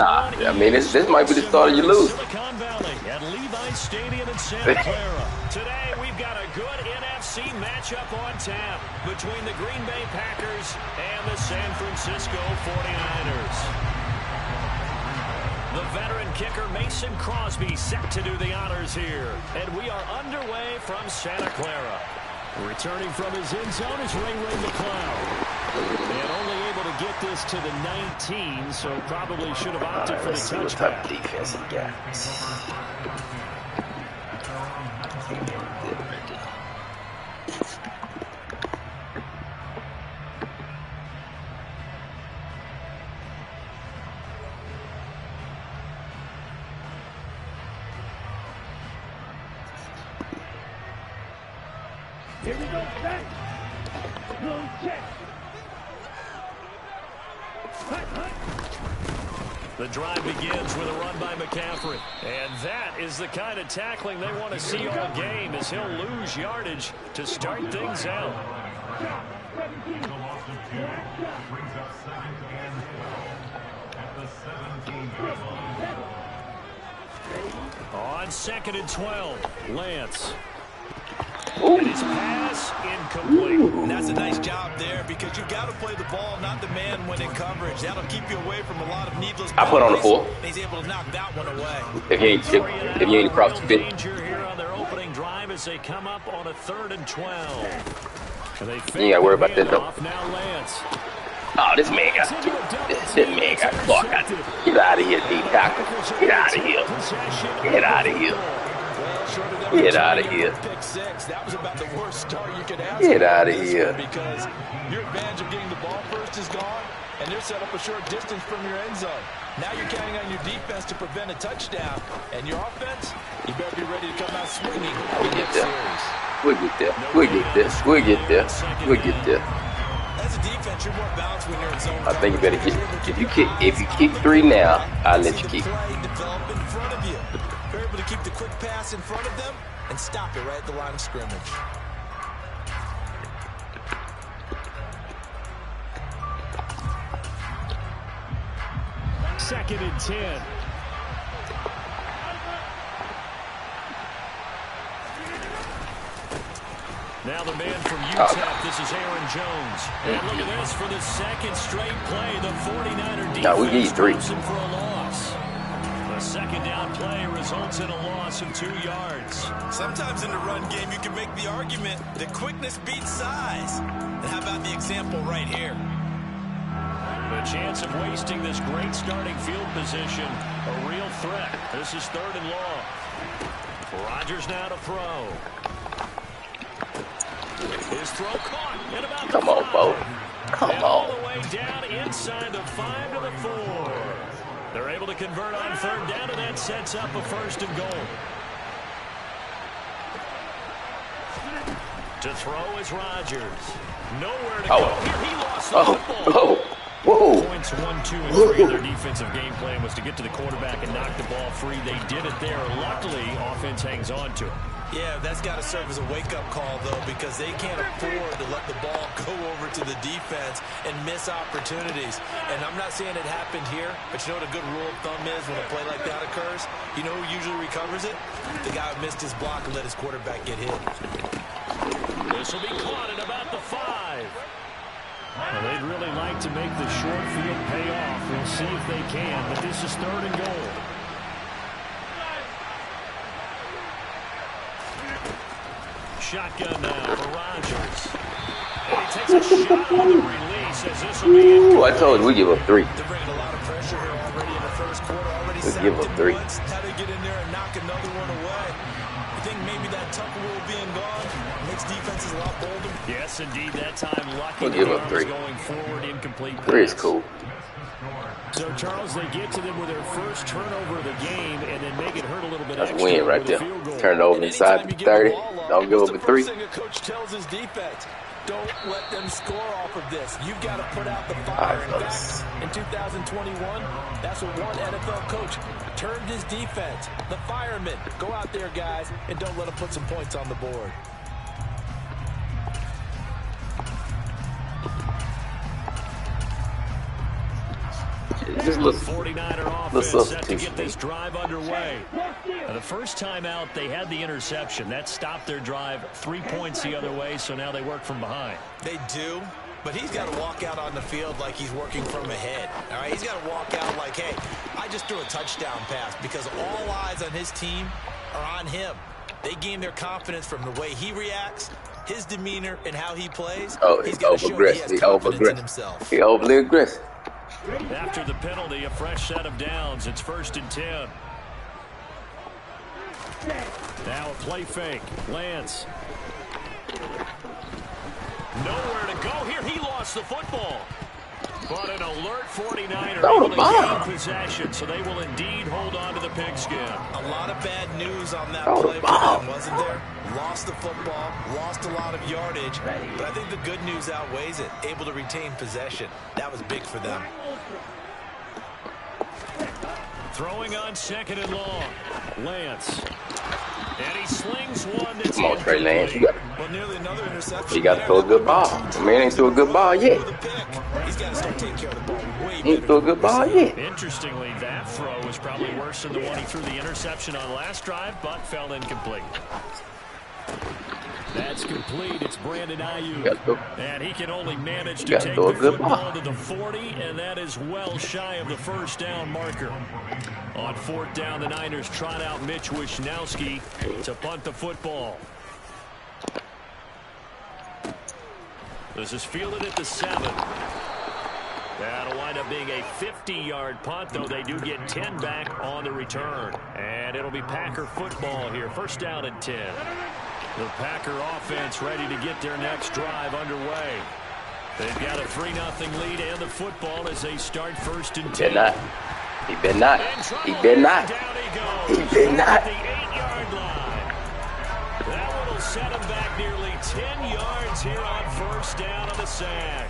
Nah, I mean this might be the start of your lose. Silicon Valley at Levi's Stadium in Santa Clara. Today we've got a good NFC matchup on tap between the Green Bay Packers and the San Francisco 49ers. The veteran kicker Mason Crosby set to do the honors here. And we are underway from Santa Clara. Returning from his end zone is Ray McCloud. And only able to get this to the 19, so probably should have opted for the touchdown. What type of defense he got? Here we go, back. Long check. The drive begins with a run by McCaffrey. And that is the kind of tackling they want to see all game, as he'll lose yardage to start things out. On 2nd and 12, Lance. And his pass incomplete. And that's a nice job there, because you've got to play the ball, not the man when in coverage. That'll keep you away from a lot of needless. I put on the 4. He's able to knock that one away. If you ain't across the 50. Danger here on their opening drive as they come up on a 3rd and 12. And You ain't gotta worry about that though. Now Lance. Oh, this man got clock out. Get out of here, D tackle. Get out of here. Get out of here. Get out of here. That was about the worst start you could ask. Get out of here. Because your advantage of getting the ball first is gone, and they're set up a short distance from your end zone. Now you're counting on your defense to prevent a touchdown, and your offense, you better be ready to come out swinging. We'll get there. We'll get there. We'll get there. We'll get there. We'll get there. As a defense, you're more balanced when you're in zone. I think you better get. If you kick 3 now, I'll let you kick. Develop in front of you. You're able to keep the quick pass in front of them and stop it right at the line of scrimmage. Second and 10. Now the man from UTEP, this is Aaron Jones. And look at this, for the second straight play, the 49er defense we need 3. for a loss. The second down play results in a loss of 2 yards. Sometimes in the run game, you can make the argument that quickness beats size. And how about the example right here? The chance of wasting this great starting field position, a real threat. This is 3rd and long. Rodgers now to throw. His throw caught at about Come on, Bo. Come and all on. the way down inside the 5 to the 4. They're able to convert on 3rd down, and that sets up a 1st and goal. To throw is Rodgers. Nowhere to go. Here he lost the football. Whoa. Points 1, 2, and 3 of their defensive game plan was to get to the quarterback and knock the ball free. They did it there. Luckily, offense hangs on to it. Yeah, that's got to serve as a wake-up call, though, because they can't afford to let the ball go over to the defense and miss opportunities. And I'm not saying it happened here, but you know what a good rule of thumb is when a play like that occurs? You know who usually recovers it? The guy who missed his block and let his quarterback get hit. This will be caught at about the 5. Well, they'd really like to make the short field pay off. We'll see if they can, but this is 3rd and goal. Shotgun now for Rodgers. And he takes a shot on the release as this will be Ooh, I told you we give up 3. They're bringing a lot of pressure here already in the first quarter. We give up 3. How they get in there and knock another one away. I think maybe that Tucker rule being gone makes defenses a lot bolder. Yes, indeed. That time, lucky We'll give up 3. going forward, incomplete. 3 is cool. So, Charles, they get to them with their first turnover of the game and then make it hurt a little bit. That's a win right there. Turn it over inside the 30. Don't give up a 3. A coach tells his defense, don't let them score off of this. You've got to put out the fire. In fact, in 2021, that's what one NFL coach termed his defense. The firemen. Go out there, guys, and don't let them put some points on the board. Just The listen. 49er offense set to get this drive underway. The first time out, they had the interception. That stopped their drive 3 points the other way, so now they work from behind. They do, but he's got to walk out on the field like he's working from ahead. All right, he's got to walk out like, hey, I just threw a touchdown pass, because all eyes on his team are on him. They gain their confidence from the way he reacts, his demeanor, and how he plays. Oh, he's got to show that he has confidence in himself. He overly aggressive. After the penalty, a fresh set of downs. It's 1st and 10. Now a play fake. Lance. Nowhere to go here. He lost the football. But an alert 49er able to gain possession, so they will indeed hold on to the pigskin. A lot of bad news on that play for them, wasn't there? Lost the football, lost a lot of yardage, but I think the good news outweighs it. Able to retain possession. That was big for them. Throwing on 2nd and long. Lance. And he slings one that's Come on, Trey Lance. Well, nearly another interception. You got to throw a good ball. The man ain't threw a good ball yet. He's got to start taking care of the ball way He ain't threw a good ball yet. Interestingly, that throw was probably worse than the one he threw the interception on last drive, but fell incomplete. That's complete. It's Brandon Ayuk. And he can only manage to take the football to the 40, and that is well shy of the first down marker. On 4th down, the Niners trot out Mitch Wishnowski to punt the football. This is fielded at the 7. That'll wind up being a 50-yard punt, though they do get 10 back on the return. And it'll be Packer football here. 1st down and 10. The Packer offense ready to get their next drive underway. They've got a 3-0 lead and the football as they start 1st and 10. He better not. He better not. He better not. The 8-yard line. That one will set him back nearly 10 yards here on 1st down on the sack.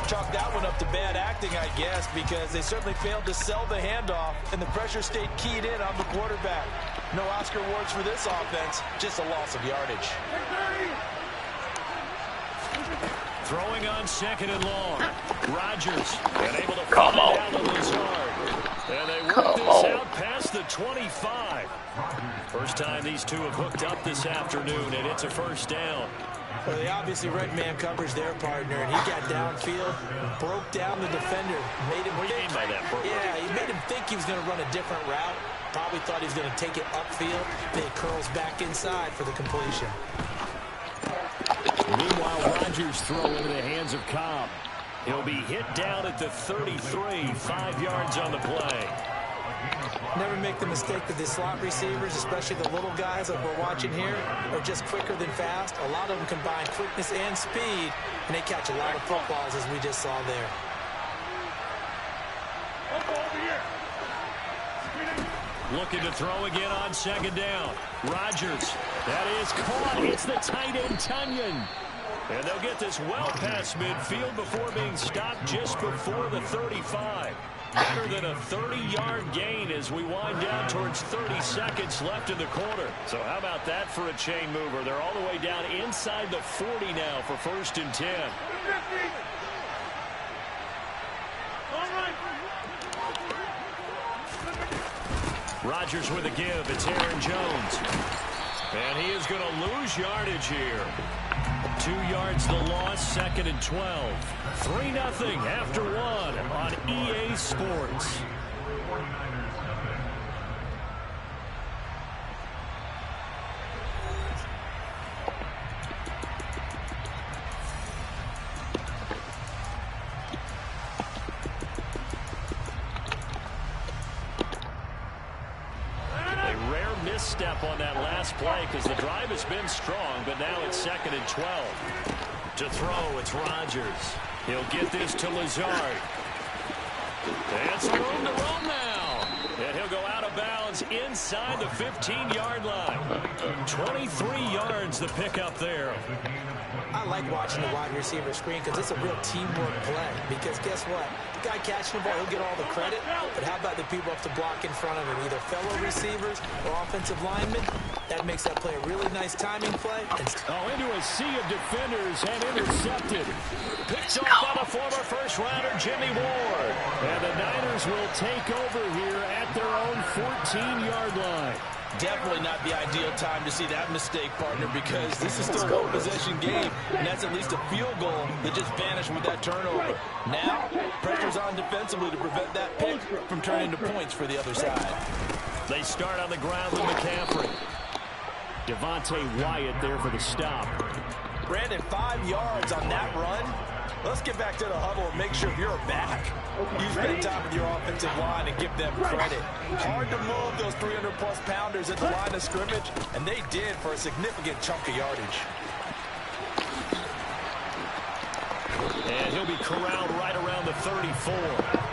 Chalk that one up to bad acting, I guess, because they certainly failed to sell the handoff, and the pressure stayed keyed in on the quarterback. No Oscar awards for this offense, just a loss of yardage. Throwing on 2nd and long. Rodgers unable to find out the Lazard. And they work this out past the 25. First time these two have hooked up this afternoon, and it's a 1st down. Well, they obviously read man coverage their partner, and he got downfield, broke down the defender, made him. What do you mean by that? Yeah, he made him think he was going to run a different route. Probably thought he was going to take it upfield. Then he curls back inside for the completion. Meanwhile, Rodgers throw into the hands of Cobb. He'll be hit down at the 33, 5 yards on the play. Never make the mistake that the slot receivers, especially the little guys like we're watching here, are just quicker than fast. A lot of them combine quickness and speed, and they catch a lot of footballs, as we just saw there. Looking to throw again on 2nd down. Rodgers. That is caught. It's the tight end, Tunyon. And they'll get this well past midfield before being stopped just before the 35. Better than a 30-yard gain as we wind down towards 30 seconds left in the quarter. So how about that for a chain mover? They're all the way down inside the 40 now for 1st and 10. Rodgers with a give. It's Aaron Jones. And he is going to lose yardage here. 2 yards the loss, 2nd and 12. 3-0 after 1 on EA Sports. Misstep on that last play because the drive has been strong, but now it's 2nd and 12. To throw, it's Rodgers. He'll get this to Lazard. And some room to run now. And he'll go out of bounds bounds inside the 15-yard line. 23 yards the pickup there. I like watching the wide receiver screen because it's a real teamwork play. Because guess what? The guy catching the ball, he'll get all the credit. But how about the people up to block in front of him, either fellow receivers or offensive linemen? That makes that play a really nice timing play. Into a sea of defenders and intercepted. Picked off by the former first-rounder Jimmy Ward. And the Niners will take over here at their own 14-yard line. Definitely not the ideal time to see that mistake, partner, because this is still a one-possession game, and that's at least a field goal that just vanished with that turnover. Now, pressure's on defensively to prevent that pick from turning into points for the other side. They start on the ground with McCaffrey. Devontae Wyatt there for the stop. Brandon, 5 yards on that run. Let's get back to the huddle and make sure you're back. You spend time with your offensive line and give them credit. Hard to move those 300-plus pounders at the line of scrimmage, and they did for a significant chunk of yardage. And he'll be corralled right around the 34.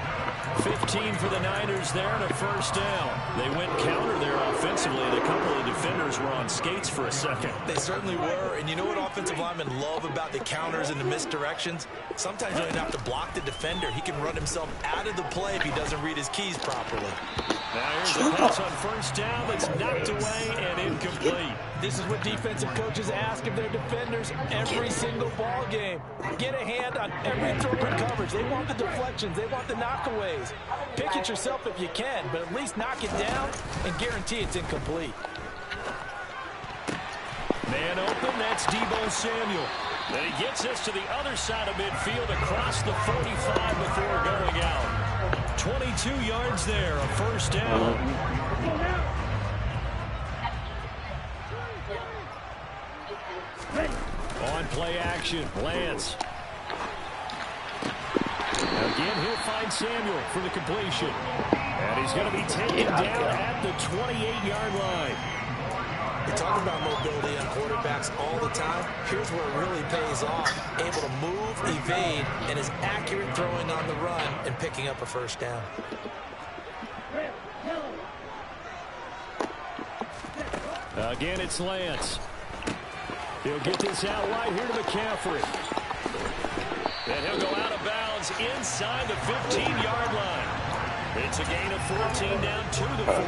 15 for the Niners there and a first down. They went counter there offensively, and a couple of defenders were on skates for a second. They certainly were, and you know what offensive linemen love about the counters and the misdirections? Sometimes you don't have to block the defender. He can run himself out of the play if he doesn't read his keys properly. Now here's a pass on first down that's knocked away and incomplete. This is what defensive coaches ask of their defenders every single ball game. Get a hand on every throw in coverage. They want the deflections. They want the knockaways. Pick it yourself if you can, but at least knock it down and guarantee it's incomplete. Man open, that's Deebo Samuel. And he gets us to the other side of midfield across the 45 before going out. 22 yards there, a first down. On play action, Lance. Again, he'll find Samuel for the completion. And he's going to be taken down at the 28-yard line. We talk about mobility on quarterbacks all the time. Here's where it really pays off. Able to move, evade, and is accurate throwing on the run and picking up a first down. Again, it's Lance. He'll get this out wide here to McCaffrey. And he'll go out of bounds inside the 15-yard line. It's a gain of 14 down to the 14.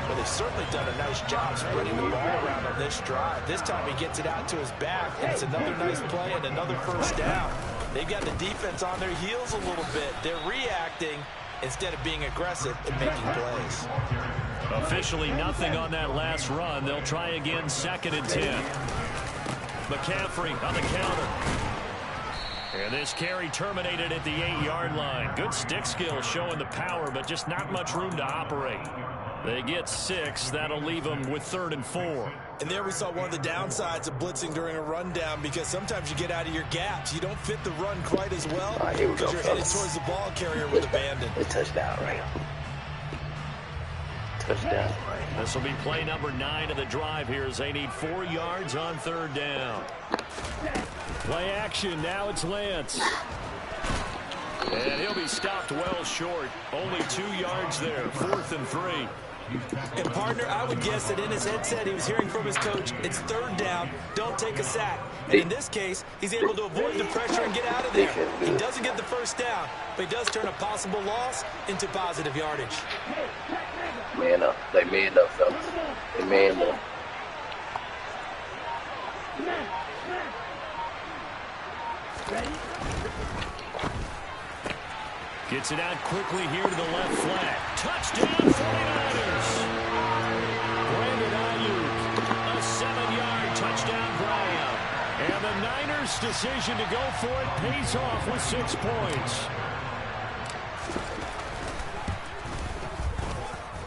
Well, they've certainly done a nice job spreading the ball around on this drive. This time he gets it out to his back, and it's another nice play and another first down. They've got the defense on their heels a little bit. They're reacting instead of being aggressive and making plays. Officially nothing on that last run. They'll try again, 2nd and 10. McCaffrey on the counter. And this carry terminated at the 8-yard line. Good stick skill showing the power, but just not much room to operate. They get 6. That'll leave them with 3rd and 4. And there we saw one of the downsides of blitzing during a rundown, because sometimes you get out of your gaps. You don't fit the run quite as well because you're headed towards the ball carrier with abandon. A touchdown, right? Touchdown. This will be play number 9 of the drive here as they need 4 yards on 3rd down. Play action. Now it's Lance. And he'll be stopped well short. Only 2 yards there. 4th and 3. And, partner, I would guess that in his headset he was hearing from his coach, it's 3rd down, don't take a sack. And in this case, he's able to avoid the pressure and get out of there. He doesn't get the first down, but he does turn a possible loss into positive yardage. Man up. They man up, fellas. They man up. Gets it out quickly here to the left flank. Touchdown, 49ers. Brandon Ayuk, a 7-yard touchdown grab. And the Niners' decision to go for it pays off with 6 points.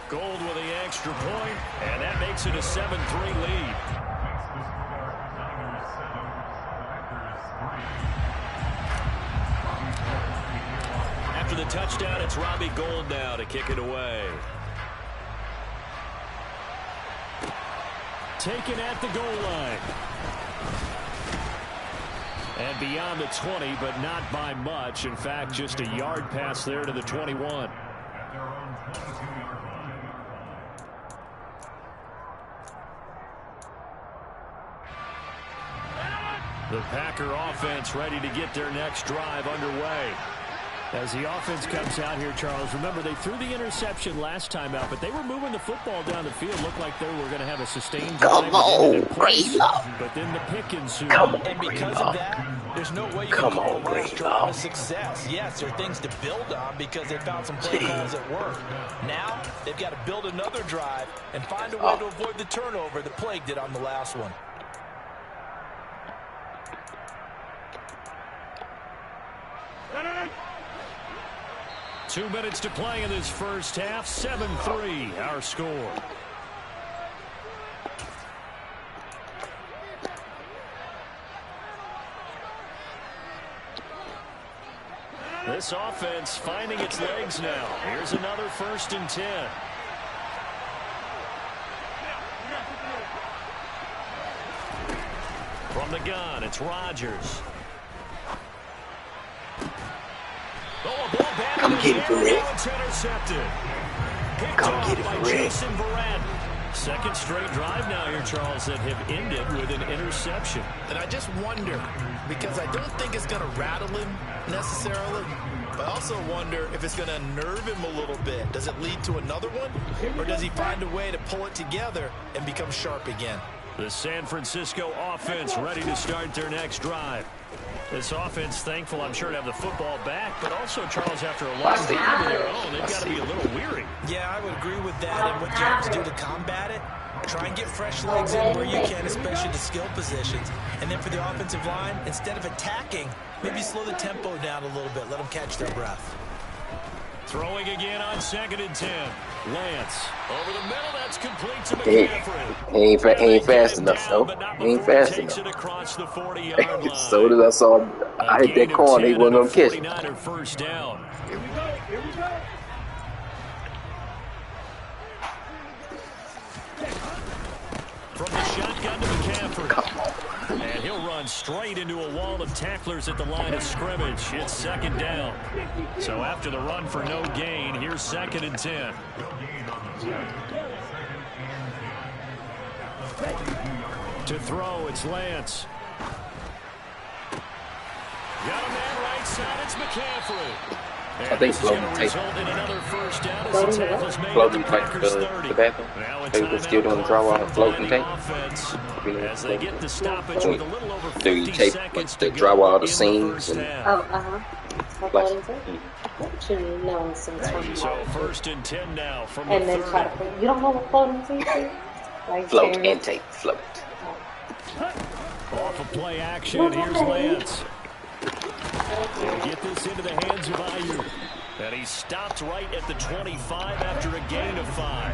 Gold with the extra point, and that makes it a 7-3 lead. After the touchdown, it's Robbie Gould now to kick it away. Taken at the goal line. And beyond the 20, but not by much. In fact, just a yard pass there to the 21. The Packer offense ready to get their next drive underway. As the offense comes out here, Charles, remember they threw the interception last time out, but they were moving the football down the field. Looked like they were going to have a sustained drive. Come on, Greenlaw. But then the pick ensued. And because of that, there's no way you can call the last drive a success. Yes, there are things to build on because they found some play calls at work. Now, they've got to build another drive and find a way to avoid the turnover that plagued it on the last one. – 2 minutes to play in this first half. 7-3, our score. This offense finding its legs now. Here's another 1st and 10. From the gun, it's Rodgers. Come get it for Red. Come get it for Red. Second straight drive now here, Charles, that have ended with an interception. And I just wonder, because I don't think it's going to rattle him necessarily, but I also wonder if it's going to unnerve him a little bit. Does it lead to another one? Or does he find a way to pull it together and become sharp again? The San Francisco offense ready to start their next drive. This offense thankful, I'm sure, to have the football back, but also, Charles, after a long drive of their own, they've got to be a little weary. Yeah, I would agree with that. And what you have to do to combat it, try and get fresh legs in where you can, especially the skill positions. And then for the offensive line, instead of attacking, maybe slow the tempo down a little bit. Let them catch their breath. Throwing again on 2nd and 10. Lance over the middle. That's complete to McCaffrey. He ain't fast enough, though. He ain't fast enough. As soon as I saw I hit that corner, he wasn't going to catch it. First down. Here we go. Here we go. From the shotgun to McCaffrey. Come on. And he'll run straight into a wall of tacklers at the line of scrimmage. It's 2nd down. So after the run for no gain, here's 2nd and 10. To throw, it's Lance. Got a man right side, it's McCaffrey. I think floating tape. Floating tape the bathroom. They were still doing the draw on floating tape. As they get the stoppage with a little over 50 do you tape like the drywall, the seams, and Floating tape? What you mean? No, it's So 1st and 10 now from and the then 30. try to put, you don't know what floating tape is? Like float and tape. Float. Off of play action, here's Lance. They'll get this into the hands of Ayuk. And he stopped right at the 25 after a gain of 5.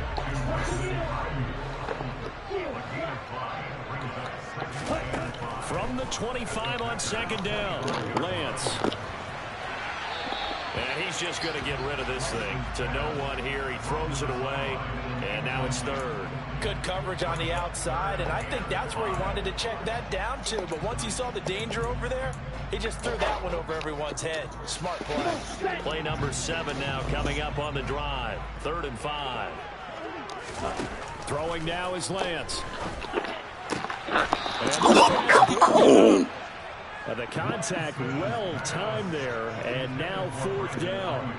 From the 25 on 2nd down, Lance. And he's just going to get rid of this thing to no one here. He throws it away, and now it's 3rd. Good coverage on the outside, and I think that's where he wanted to check that down to. But once he saw the danger over there, he just threw that one over everyone's head. Smart play. Play number 7 now coming up on the drive. 3rd and 5. Throwing now is Lance. The contact well timed there, and now 4th down.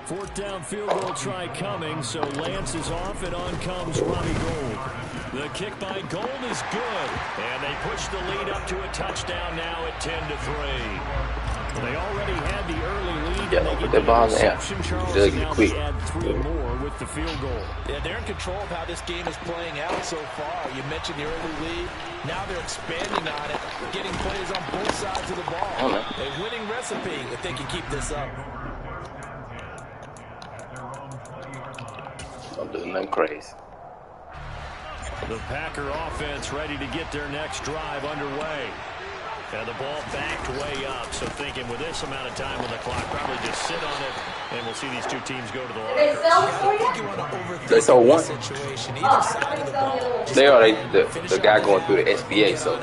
4th down field goal try coming, so Lance is off, and on comes Robbie Gould. The kick by Gould is good, and they push the lead up to a touchdown now at 10-3. They already had the early lead, and they get the interception, Charles, and now they add 3 more with the field goal. Yeah, they're in control of how this game is playing out so far. You mentioned the early lead. Now they're expanding on it, getting plays on both sides of the ball. A winning recipe if they can keep this up. I'm doing nothing crazy. The Packer offense ready to get their next drive underway. And the ball backed way up, so thinking with this amount of time on the clock, probably just sit on it, and we'll see these 2 teams go to the locker. They sold one. Situation. Either side of the ball. They are the guy going through the SBA, so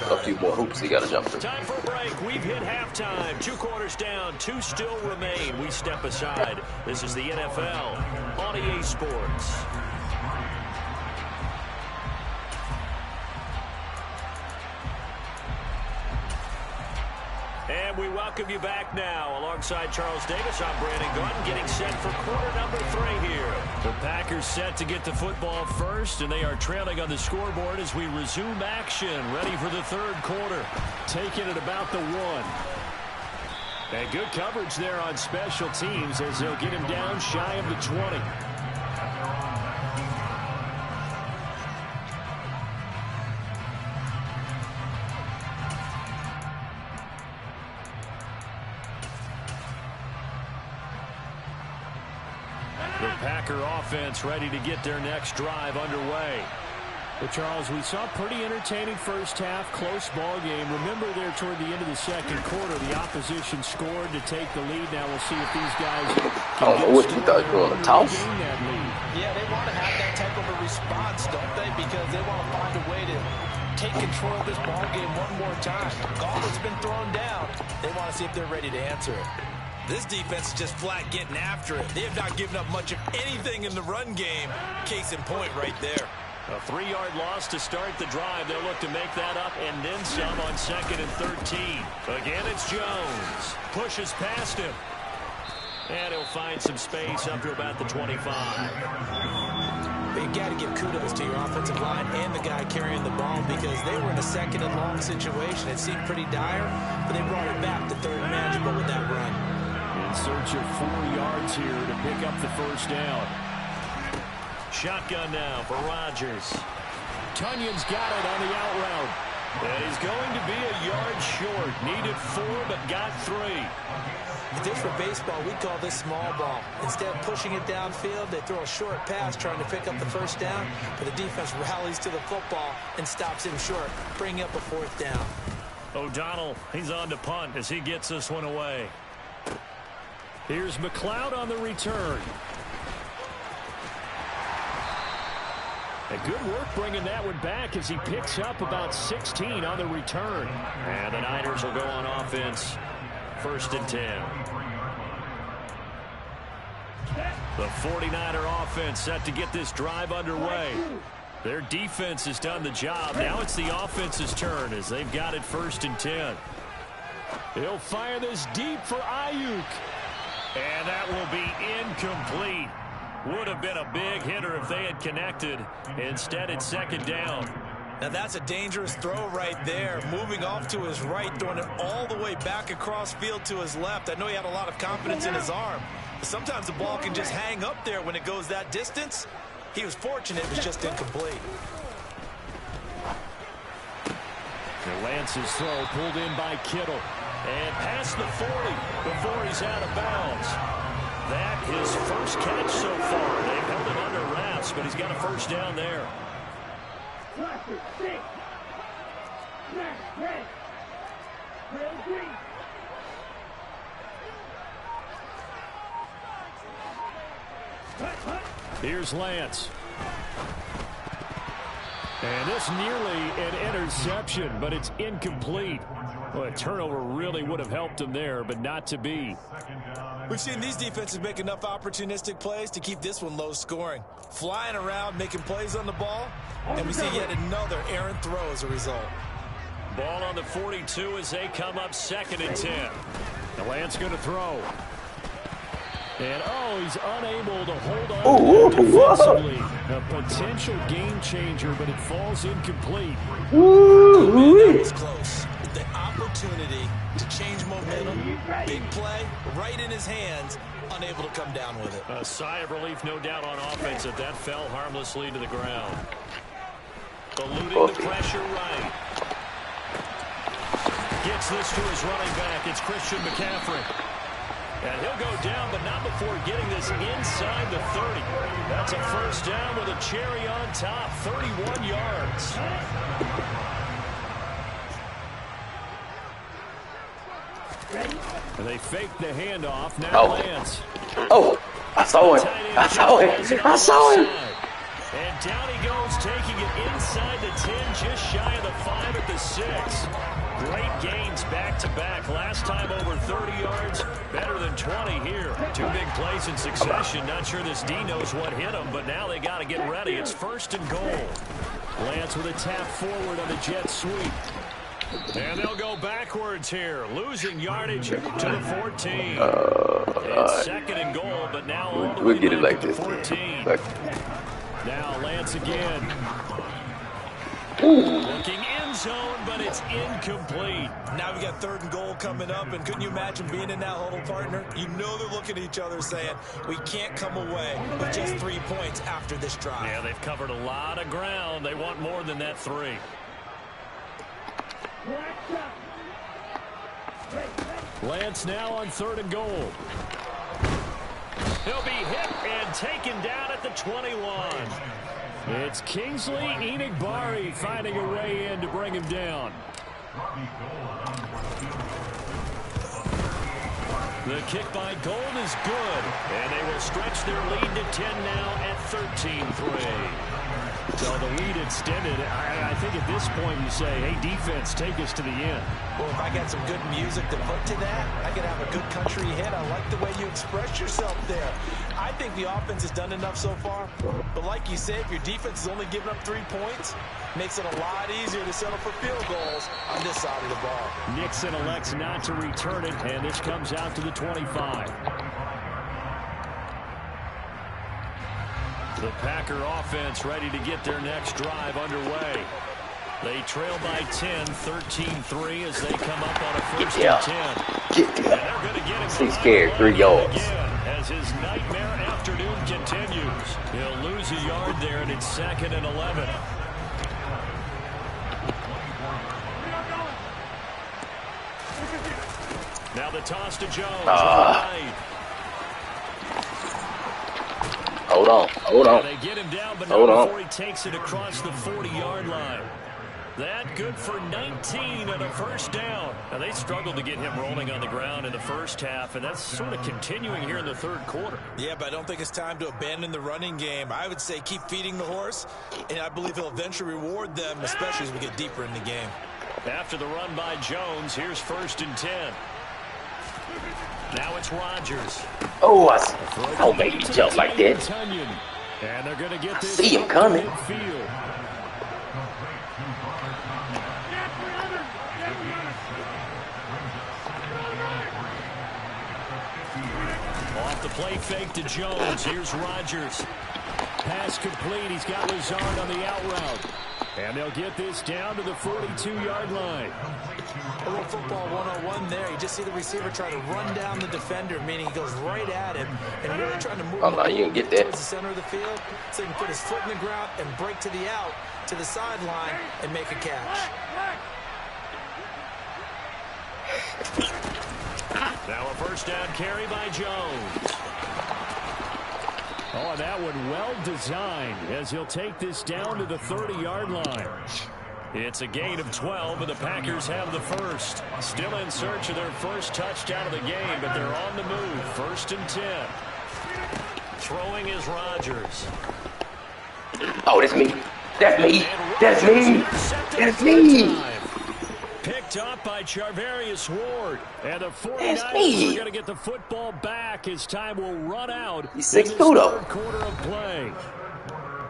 a few more hoops he got to jump through. Time for a break. We've hit halftime. 2 quarters down. 2 still remain. We step aside. This is the NFL on EA Sports. And we welcome you back now. Alongside Charles Davis, I'm Brandon Gaudin, getting set for quarter number 3 here. The Packers set to get the football first, and they are trailing on the scoreboard as we resume action, ready for the third quarter. Taking it about the 1. And good coverage there on special teams as they'll get him down shy of the 20. The Packer offense ready to get their next drive underway. Well, Charles, we saw a pretty entertaining first half, close ball game. Remember there toward the end of the second quarter, the opposition scored to take the lead. Now we'll see if these guys I don't know what you thought you were on the toss. Yeah, they want to have that type of a response, don't they? Because they want to find a way to take control of this ball game one more time. Gauntlet's been thrown down. They want to see if they're ready to answer it. This defense is just flat getting after it. They have not given up much of anything in the run game. Case in point right there. A 3-yard loss to start the drive. They'll look to make that up and then some on 2nd and 13. Again, it's Jones. Pushes past him. And he'll find some space up to about the 25. But you got to give kudos to your offensive line and the guy carrying the ball because they were in a 2nd and long situation. It seemed pretty dire, but they brought it back to 3rd and manageable with that run. In search of 4 yards here to pick up the first down. Shotgun now for Rodgers. Tunyon's got it on the out route. And he's going to be a yard short. Needed 4, but got 3. If this were baseball, we'd call this small ball. Instead of pushing it downfield, they throw a short pass trying to pick up the first down, but the defense rallies to the football and stops him short, bringing up a 4th down. O'Donnell, he's on to punt as he gets this one away. Here's McLeod on the return. And good work bringing that one back as he picks up about 16 on the return. And the Niners will go on offense. 1st and 10. The 49er offense set to get this drive underway. Their defense has done the job. Now it's the offense's turn as they've got it 1st and 10. He'll fire this deep for Ayuk. And that will be incomplete. Would have been a big hitter if they had connected. Instead, it's 2nd down. Now that's a dangerous throw right there. Moving off to his right, throwing it all the way back across field to his left. I know he had a lot of confidence in his arm. But sometimes the ball can just hang up there when it goes that distance. He was fortunate, it was just incomplete. Lance's throw pulled in by Kittle. And past the 40 before he's out of bounds. That his first catch so far. They've held him under wraps, but he's got a first down there. Here's Lance. And this nearly an interception, but it's incomplete. Well, a turnover really would have helped him there, but not to be. We've seen these defenses make enough opportunistic plays to keep this one low scoring. Flying around, making plays on the ball, and we see yet another errant throw as a result. Ball on the 42 as they come up 2nd and 10. The Lance going to throw. And, he's unable to hold on defensively. A potential game changer, but it falls incomplete. That was close. The opportunity to change momentum, big play, right in his hands, unable to come down with it. A sigh of relief, no doubt, on offense if that fell harmlessly to the ground. Eluding the pressure right. Gets this to his running back. It's Christian McCaffrey. And he'll go down, but not before getting this inside the 30. That's a first down with a cherry on top, 31 yards. And they fake the handoff. Now Lance. I saw him. I saw him. And down he goes, taking it inside the 10, just shy of the 5 at the 6. Great gains back-to-back. Last time over 30 yards, better than 20 here. 2 big plays in succession. Not sure this D knows what hit him, but now they got to get ready. It's 1st and goal. Lance with a tap forward on the jet sweep. And they'll go backwards here, losing yardage to the 14. It's second and goal, but now all the way we'll get it like back this. to 14. Like, now Lance again. ooh. Looking end zone, but it's incomplete. Now we got 3rd and goal coming up, and couldn't you imagine being in that huddle, partner? You know they're looking at each other saying, we can't come away with just 3 points after this drive. Yeah, they've covered a lot of ground. They want more than that 3. Lance now on 3rd and goal. He'll be hit and taken down at the 21. It's Kingsley Enagbare finding a way in to bring him down. The kick by Gold is good, and they will stretch their lead to 10 now at 13-3. So the lead extended. I think at this point you say, hey, defense, take us to the end. Well, if I got some good music to put to that, I could have a good country hit. I like the way you express yourself there. I think the offense has done enough so far. But like you said, if your defense is only giving up 3 points, makes it a lot easier to settle for field goals on this side of the ball. Nixon elects not to return it, and this comes out to the 25. The Packer offense ready to get their next drive underway. They trail by 10, 13-3 as they come up on a 1st and 10. Get there. 6 carries, 3 yards. As his nightmare afternoon continues. He'll lose a yard there, and it's 2nd and 11. Now the toss to Jones. Hold on. They get him down, but not before he takes it across the 40-yard line. That good for 19 and a 1st down. Now, they struggled to get him rolling on the ground in the 1st half, and that's sort of continuing here in the 3rd quarter. Yeah, but I don't think it's time to abandon the running game. I would say keep feeding the horse, and I believe he'll eventually reward them, especially as we get deeper in the game. After the run by Jones, here's 1st and 10. Now it's Rodgers. Oh, don't make me jump like that. And they're going to get this. See him coming. Off the play fake to Jones. Here's Rodgers. Pass complete. He's got Lazard on the out route. And they'll get this down to the 42-yard line. A little football 101 there. You just see the receiver try to run down the defender, meaning he goes right at him and really trying to move him you can get that. towards the center of the field so he can put his foot in the ground and break to the out, to the sideline, and make a catch. Now a 1st down carry by Jones. Oh, that one well designed as he'll take this down to the 30-yard line. It's a gain of 12, and the Packers have the 1st. Still in search of their 1st touchdown of the game, but they're on the move. 1st and 10. Throwing is Rodgers. Oh, that's me. That's me. That's me. That's me. Picked up by Charvarius Ward. And the 49ers are going to get the football back as time will run out. He's 6'2", though. 3rd quarter of play.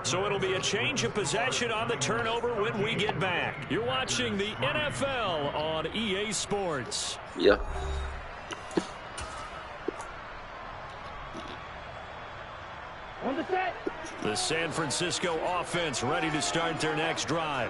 So it'll be a change of possession on the turnover when we get back. You're watching the NFL on EA Sports. Yeah. On the set. The San Francisco offense ready to start their next drive.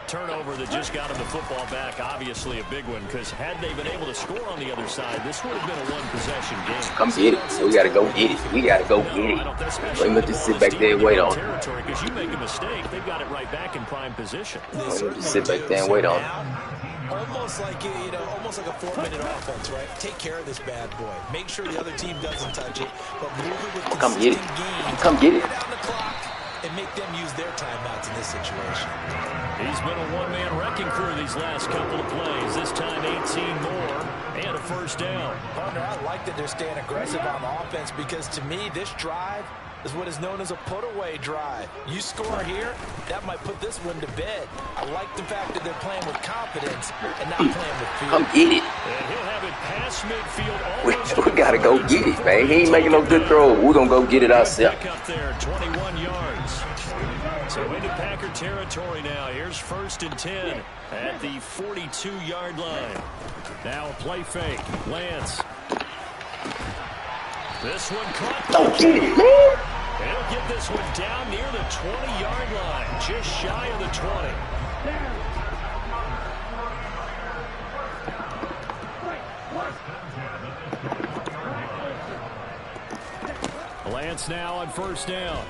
Turnover that just got them the football back, obviously a big one, because had they been able to score on the other side, this would have been a one-possession game. Come get it. We got to go get it. We got to go get it. Let me just sit back there and wait on it. Because you make a mistake, they've got it right back in prime position. Let me just sit back there and wait on it. Almost like almost like a 4-minute offense, right? Take care of this bad boy. Make sure the other team doesn't touch it, but move it with consistent gains. Come get it. Down the clock and make them use their timeouts in this situation. He's been a one-man wrecking crew these last couple of plays. This time 18 more and a 1st down. Partner, I like that they're staying aggressive on the offense because to me, this drive is what is known as a put-away drive. You score here, that might put this one to bed. I like the fact that they're playing with confidence and not playing with fear. Come get it. And he'll have it past midfield. We gotta go get it, man. He ain't making no good throw. We're gonna go get it ourselves. Pick up there, 21 yards. So into Packer territory now. Here's 1st and 10 at the 42-yard line. Now a play fake. Lance. This one caught. Don't get it, man. And he'll get this one down near the 20-yard line, just shy of the 20. Lance now on 1st down.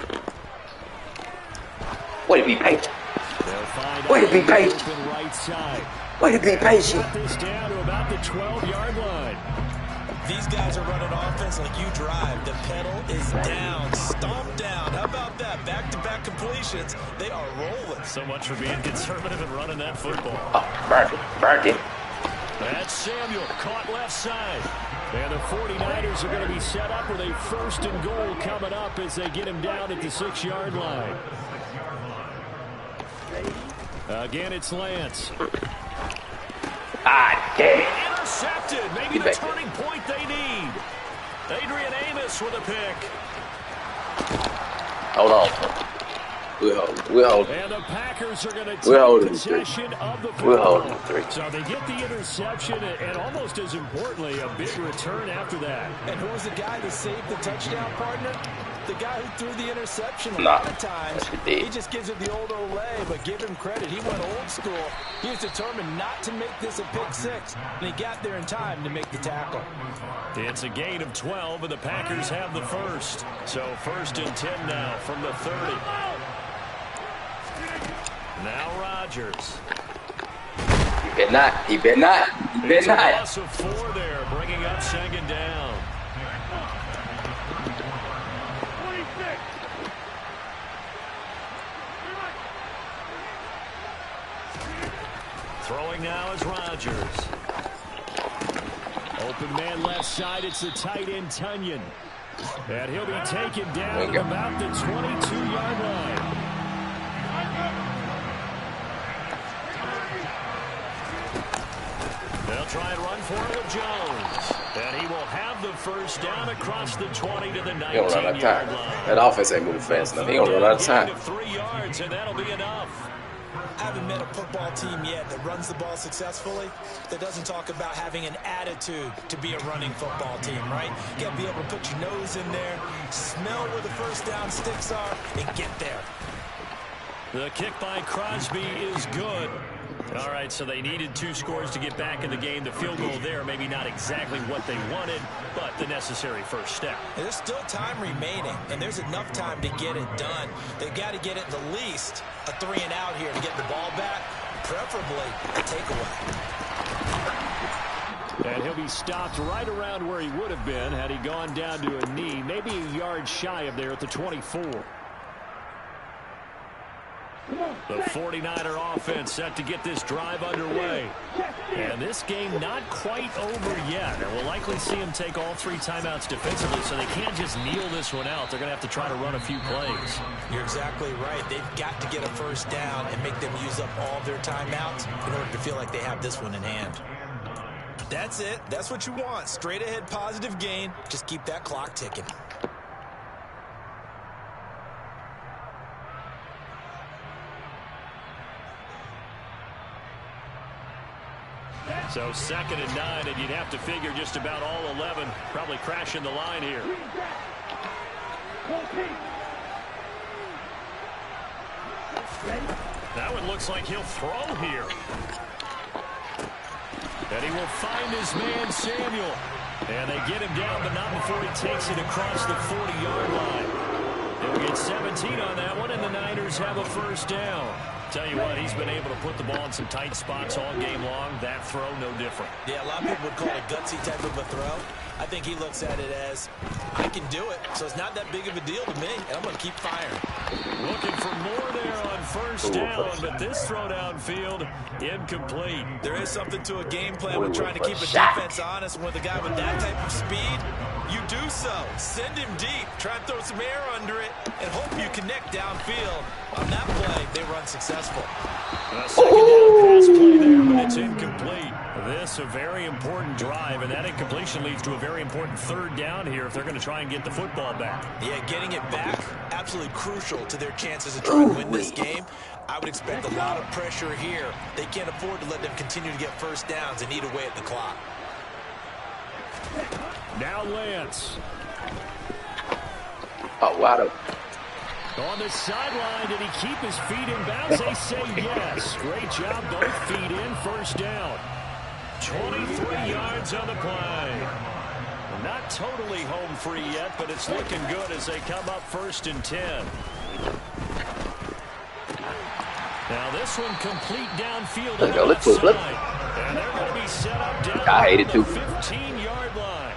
Way to be patient. Way to be patient. Right side. Way to be patient. Got this down to about the 12-yard line. These guys are running offense like you drive. The pedal is down, stomp down. How about that? Back-to-back completions. They are rolling. So much for being conservative and running that football. Oh, burnt it. That's Samuel, caught left side. And the 49ers are going to be set up with a 1st and goal coming up as they get him down at the 6-yard line. Again, it's Lance. Ah, damn it. Intercepted. Maybe the turning point they need. Adrian Amos with a pick. Hold on. We'll hold. And the Packers are going to take possession of the football. We're holding 3. So they get the interception and almost as importantly, a big return after that. And who was the guy that saved the touchdown, partner? The guy who threw the interception a lot of times. He just gives it the old Olay, but give him credit. He went old school. He was determined not to make this a pick 6, and he got there in time to make the tackle. It's a gain of 12, and the Packers have the 1st. So 1st and 10 now from the 30. Now Rodgers. He better not. He better not. He better not. Loss of 4 there, bringing up 2nd down. Throwing now is Rodgers. Open man left side. It's the tight end Tunyon. And he'll be taken down at about the 22-yard line. They'll try and run for it with Jones. And he will have the 1st down across the 20 to the 19-yard line. That offense ain't moving fast enough. He gonna run out of time. 3 yards, and that'll be enough. I haven't met a football team yet that runs the ball successfully that doesn't talk about having an attitude to be a running football team, right? You got to be able to put your nose in there, smell where the 1st down sticks are, and get there. The kick by Crosby is good. All right, so they needed 2 scores to get back in the game. The field goal there, maybe not exactly what they wanted, but the necessary 1st step. There's still time remaining, and there's enough time to get it done. They've got to get at the least a 3 and out here to get the ball back, preferably a takeaway. And he'll be stopped right around where he would have been had he gone down to a knee, maybe a yard shy of there at the 24. The 49er offense set to get this drive underway. And this game not quite over yet. And we'll likely see him take all 3 timeouts defensively, so they can't just kneel this one out. They're going to have to try to run a few plays. You're exactly right. They've got to get a 1st down and make them use up all their timeouts in order to feel like they have this one in hand. That's it. That's what you want. Straight ahead positive gain. Just keep that clock ticking. So 2nd and 9, and you'd have to figure just about all 11 probably crashing the line here. That one looks like he'll throw here. And he will find his man, Samuel. And they get him down, but not before he takes it across the 40-yard line. They'll get 17 on that one, and the Niners have a 1st down. Tell you what, he's been able to put the ball in some tight spots all game long. That throw, no different. Yeah, a lot of people would call it a gutsy type of a throw. I think he looks at it as, I can do it, so it's not that big of a deal to me, and I'm going to keep firing. Looking for more there on 1st down, but this throw downfield, incomplete. There is something to a game plan with trying to keep a defense honest. With a guy with that type of speed, You do so. Send him deep. Try and throw some air under it and hope you connect downfield. On that play, they were unsuccessful. A second down pass play there, but it's incomplete. This a very important drive, and that incompletion leads to a very important third down here if they're going to try and get the football back. Yeah, getting it back, absolutely crucial to their chances of trying to win this game. I would expect a lot of pressure here. They can't afford to let them continue to get first downs and eat away at the clock. Now Lance. Oh, wow. On the sideline, did he keep his feet in bounds? They say yes. Great job, both feet in, first down. 23 yards on the play. Not totally home free yet, but it's looking good as they come up 1st and 10. Now this one complete downfield. There you go. Let's move. And they're going to be set up down I hate it too. the 15-yard line.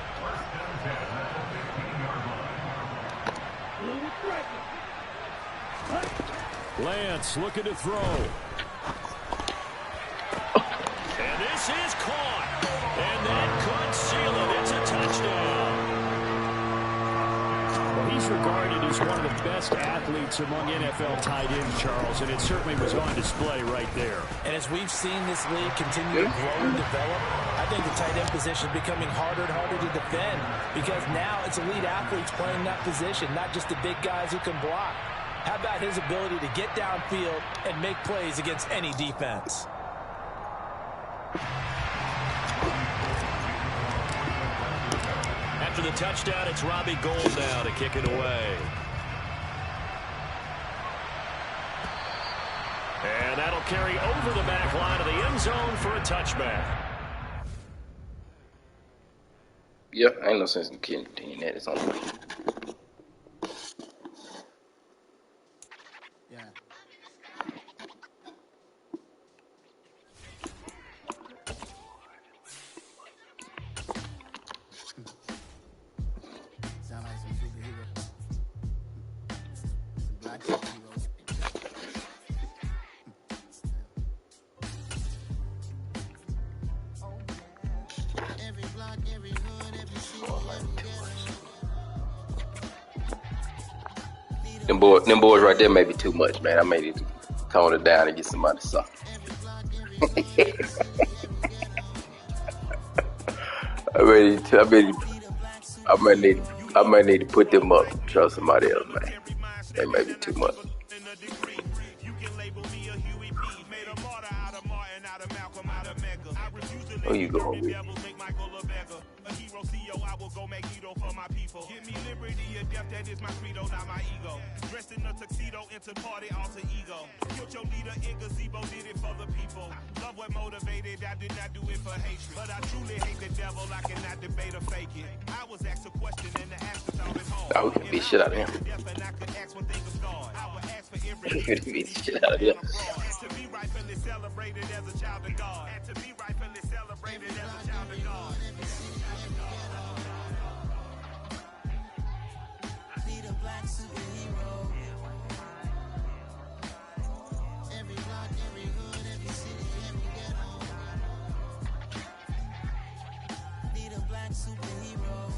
Lance looking to throw. And this is caught. And that could seal it. It's a touchdown. Well, he's regarded as one of the best athletes among NFL tight ends, Charles, and it certainly was on display right there. And as we've seen this league continue to grow and develop, I think the tight end position is becoming harder and harder to defend because now it's elite athletes playing that position, not just the big guys who can block. How about his ability to get downfield and make plays against any defense? After the touchdown, it's Robbie Gould now to kick it away. And that'll carry over the back line of the end zone for a touchback. Yep, ain't no sense in continuing that. It's on the way. Them boys right there may be too much, man. I may need to tone it down and get somebody soft. I might need to put them up and trust somebody else, man. They may be too much. Who you going with? That is my credo, not my ego. Dressed in a tuxedo, into party, alter ego. Killed your leader in gazebo, did it for the people. Love what motivated, I did not do it for hatred. But I truly hate the devil, I cannot debate or fake it. I was asked a question and the answer thought it hard. Nah, we can beat shit out of him. We can beat shit out of him. To be rightfully celebrated as a child of God. And to be rightfully celebrated as a child of God. Black superhero. Every block, every hood, every city, every ghetto. Need a black superhero.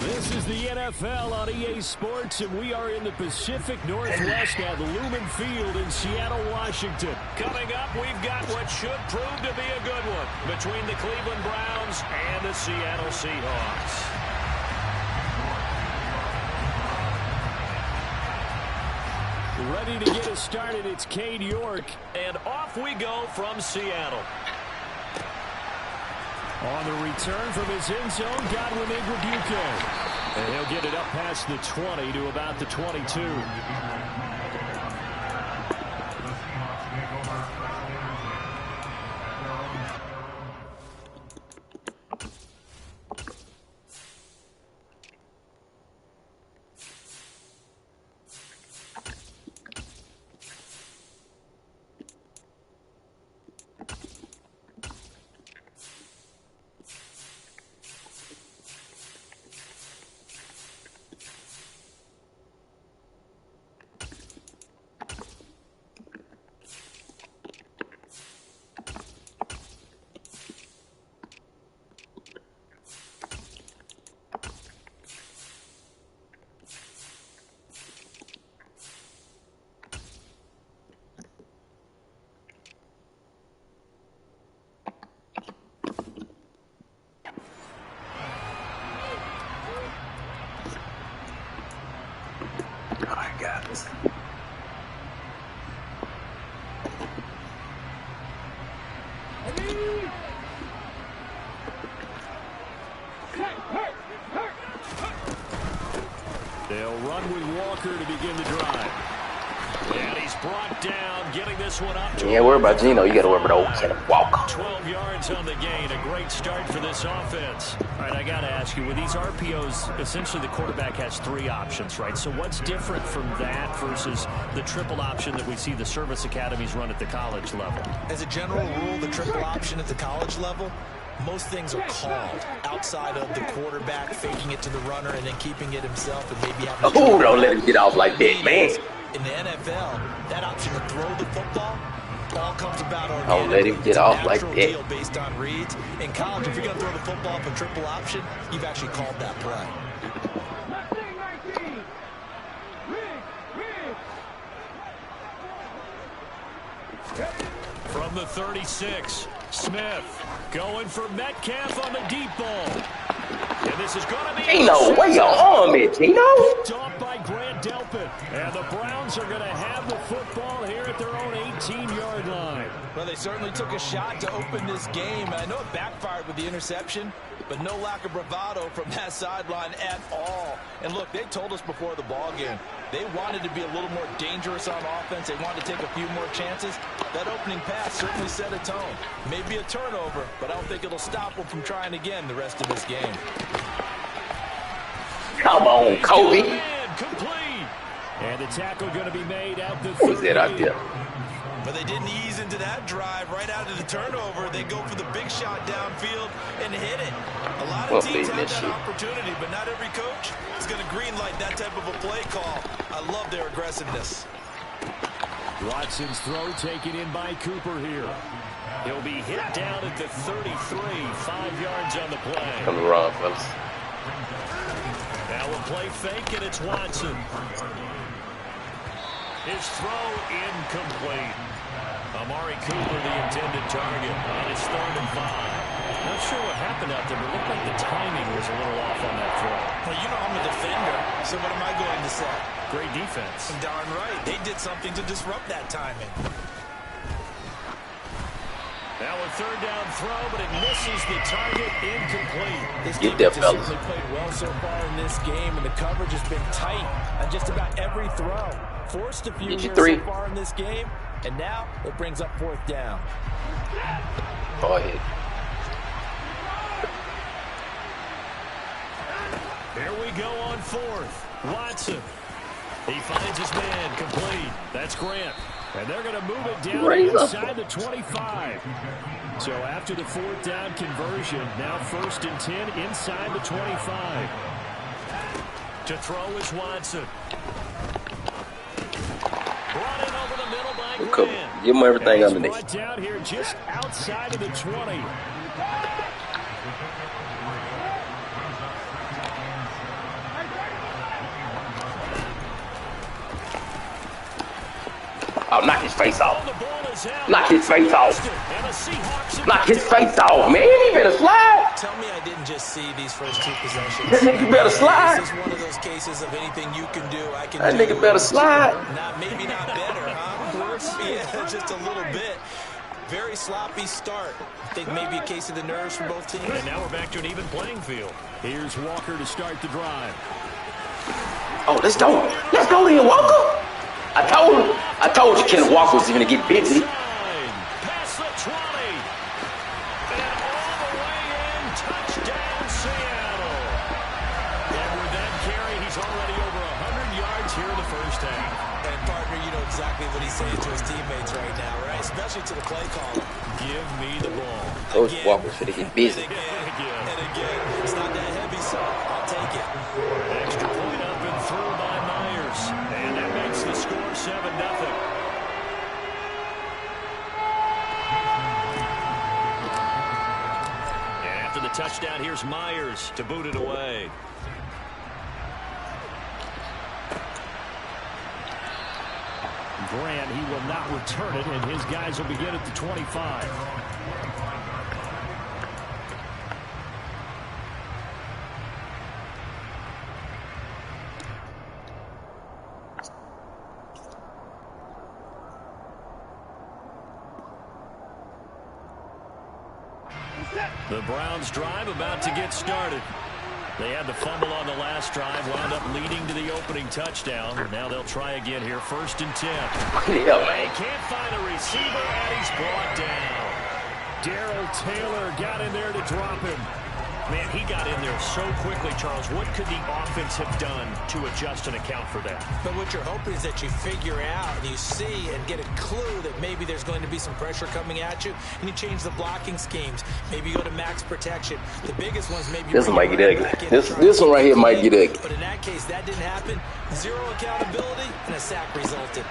This is the NFL on EA Sports, and we are in the Pacific Northwest at Lumen Field in Seattle, Washington. Coming up, we've got what should prove to be a good one between the Cleveland Browns and the Seattle Seahawks. Ready to get us started, it's Cade York. And off we go from Seattle. On the return from his end zone, Godwin Igwebuike. And he'll get it up past the 20 to about the 22. Walker to begin the drive. And he's brought down, getting this one up to You ain't worry about Geno. You got to worry about old Kenneth Walker. 12 yards on the gain. A great start for this offense. All right, I got to ask you, with these RPOs, essentially the quarterback has 3 options, right? So what's different from that versus the triple option that we see the service academies run at the college level? As a general rule, the triple option at the college level, most things are called outside of the quarterback faking it to the runner and then keeping it himself and maybe having to... Oh, don't let him get off like that, man. In the NFL, that option to throw the football all comes about organically. Don't let him get off like that. Deal based on reads. In college, if you're going to throw the football for triple option, you've actually called that play. From the 36, Smith going for Metcalf on the deep ball. And this is going to be... Geno, where your arm at, Geno? Picked off by Grant Delpit. And the Browns are going to have the football here at their own 18-yard line. Well, they certainly took a shot to open this game. I know it backfired with the interception, but no lack of bravado from that sideline at all. And look, they told us before the ball game, they wanted to be a little more dangerous on offense. They wanted to take a few more chances. That opening pass certainly set a tone. Maybe a turnover, but I don't think it'll stop them from trying again the rest of this game. Come on, Kobe. Complete. And the tackle going to be made out the... Who is that out there? But they didn't ease into that drive right out of the turnover. They go for the big shot downfield and hit it. A lot of teams have that opportunity, but not every coach is going to greenlight that type of a play call. I love their aggressiveness. Watson's throw taken in by Cooper here. He'll be hit down at the 33, 5 yards on the play. Coming wrong, fellas. Now we'll play fake, and it's Watson. His throw incomplete. Amari Cooper, the intended target, on his 3rd and 5. Not sure what happened out there, but it looked like the timing was a little off on that throw. Well, you know I'm a defender, so what am I going to say? Great defense. Darn right. They did something to disrupt that timing. Now a 3rd down throw, but it misses the target, incomplete. This Get there, fellas. They played well so far in this game, and the coverage has been tight on just about every throw. Forced a few here so far in this game, and now it brings up 4th down. Go ahead. Here we go on 4th. Watson. He finds his man, complete. That's Grant. And they're going to move it down inside the 25. So after the 4th down conversion, now 1st and 10 inside the 25. To throw is Watson. Running over the middle by Grant. Give him everything underneath. Brought down here just outside of the 20. Oh, knock his face off. Knock his face off. Knock his face off, man. He better slide. Tell me I didn't just see these first 2 possessions. That nigga better slide. This is one of those cases of anything you can do, I can do. That nigga better slide. Maybe not better, huh? Worse? Yeah, just a little bit. Very sloppy start. I think maybe a case of the nerves for both teams. And now we're back to an even playing field. Here's Walker to start the drive. Oh, let's go. Let's go, Ian Walker. I told you Ken Walker was going to get busy. Past the 20. And all the way in. Touchdown, Seattle. And with that carry, he's already over 100 yards here in the first half. And, partner, you know exactly what he's saying to his teammates right now, right? Especially to the play caller. Give me the ball. Coach Walker's going to get busy. And again. It's not that heavy, so I'll take it. Extra point up and through by Myers. And that makes the score 7-0. And after the touchdown, here's Myers to boot it away. Grant, he will not return it, and his guys will begin at the 25. The Browns drive about to get started. They had the fumble on the last drive, wound up leading to the opening touchdown. Now they'll try again here, 1st and 10. Yeah, They can't find a receiver, and he's brought down. Darrell Taylor got in there to drop him. Man, he got in there so quickly, Charles. What could the offense have done to adjust and account for that? But what you're hoping is that you figure out and you see and get a clue that maybe there's going to be some pressure coming at you, and you change the blocking schemes. Maybe you go to max protection. The biggest one's maybe this one might get ugly. This one right here might get ugly. But in that case, that didn't happen. Zero accountability, and a sack resulted.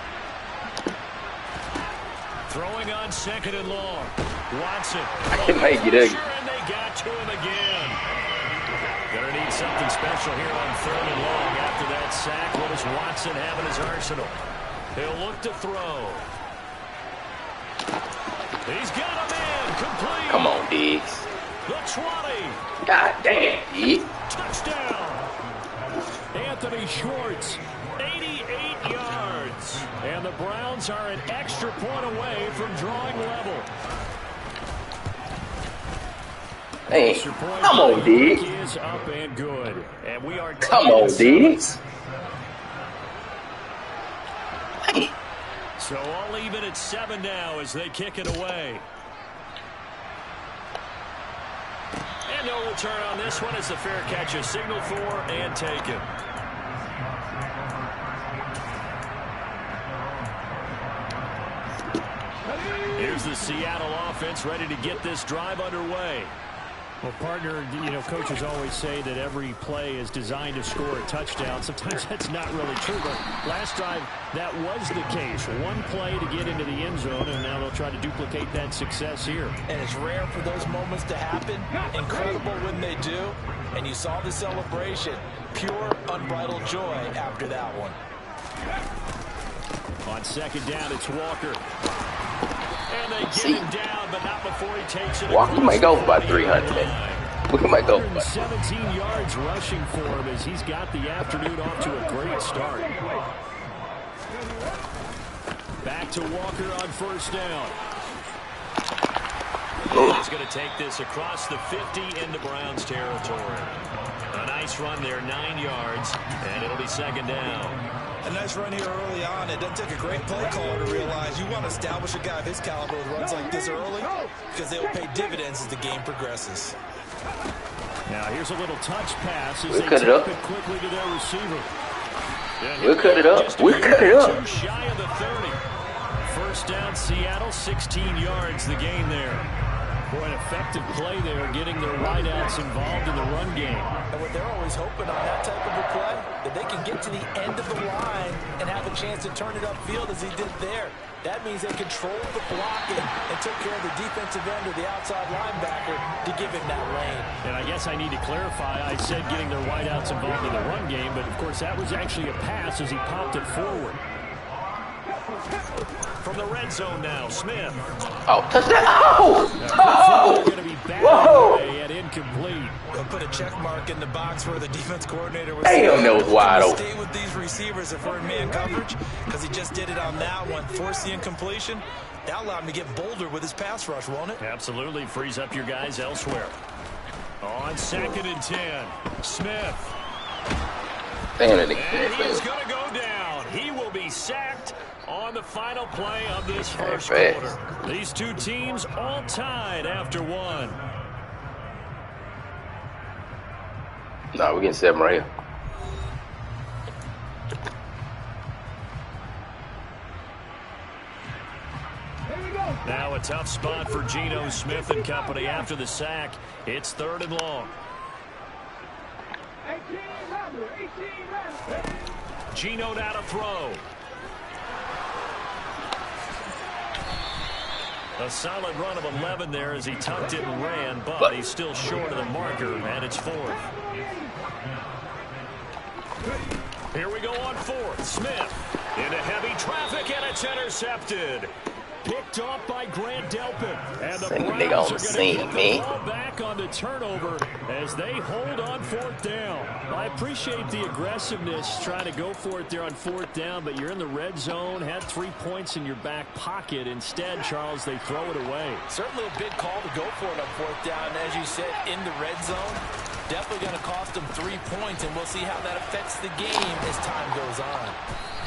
Throwing on 2nd and long. Watson. It might get ugly. And they got to him again. Gonna need something special here on 3rd and long after that sack. What does Watson have in his arsenal? He'll look to throw. He's got a man complete. Come on, Diggs. The 20. God damn, Diggs. Touchdown. Anthony Schwartz, 88 yards. And the Browns are an extra point away from drawing level. Hey, come on, Diggs. Is up and good. And we are come on, Diggs. So all even at 7 now as they kick it away. And no return on this one as the fair catch is signaled for and taken. Here's the Seattle offense ready to get this drive underway. Well, partner, you know, coaches always say that every play is designed to score a touchdown. Sometimes that's not really true, but last drive, that was the case. One play to get into the end zone, and now they'll try to duplicate that success here. And it's rare for those moments to happen. Incredible when they do. And you saw the celebration. Pure, unbridled joy after that one. On 2nd down, it's Walker. And they get him down, but not before he takes it. Walker might go for about 300, man. We might go for about 17 yards rushing for him as he's got the afternoon off to a great start. Back to Walker on 1st down. He's going to take this across the 50 into Browns territory. A nice run there, 9 yards, and it'll be 2nd down. A nice run here early on. It doesn't take a great play caller to realize you want to establish a guy of his caliber with runs like this early because they will pay dividends as the game progresses. Now here's a little touch pass as we'll they cut it up. tip it quickly to their receiver. We'll cut it up. We'll cut it up. Too shy of the 30. 1st down, Seattle, 16 yards the gain there. Boy, an effective play there, getting their wideouts involved in the run game. And what they're always hoping on that type of a play, that they can get to the end of the line and have a chance to turn it upfield as he did there. That means they controlled the blocking and took care of the defensive end or the outside linebacker to give him that lane. And I guess I need to clarify, I said getting their wideouts involved in the run game, but of course that was actually a pass as he popped it forward. From the red zone now, Smith. Oh, touchdown. Oh! Oh! Whoa! And incomplete. They'll put a check mark in the box where the defense coordinator was. Damn, that was wide open. Stay with these receivers if we're in man coverage because he just did it on that one. Force the incompletion. That'll allow him to get bolder with his pass rush, won't it? Absolutely. Frees up your guys elsewhere. On 2nd and 10, Smith. And he's going to go down. He will be sacked on the final play of this first quarter. These two teams all tied after one. No, we're getting 7 right here. Now a tough spot for Geno Smith and company after the sack. It's 3rd and long. Geno now to throw. A solid run of 11 there as he tucked it and ran, but he's still short of the marker, and it's 4th. Here we go on 4th. Smith into heavy traffic, and it's intercepted. Picked off by Grant Delpit. And the Browns are going to get the ball back on the turnover as they hold on 4th down. I appreciate the aggressiveness trying to go for it there on 4th down, but you're in the red zone, had 3 points in your back pocket. Instead, Charles, they throw it away. Certainly a big call to go for it on 4th down. As you said, in the red zone. Definitely going to cost them 3 points, and we'll see how that affects the game as time goes on.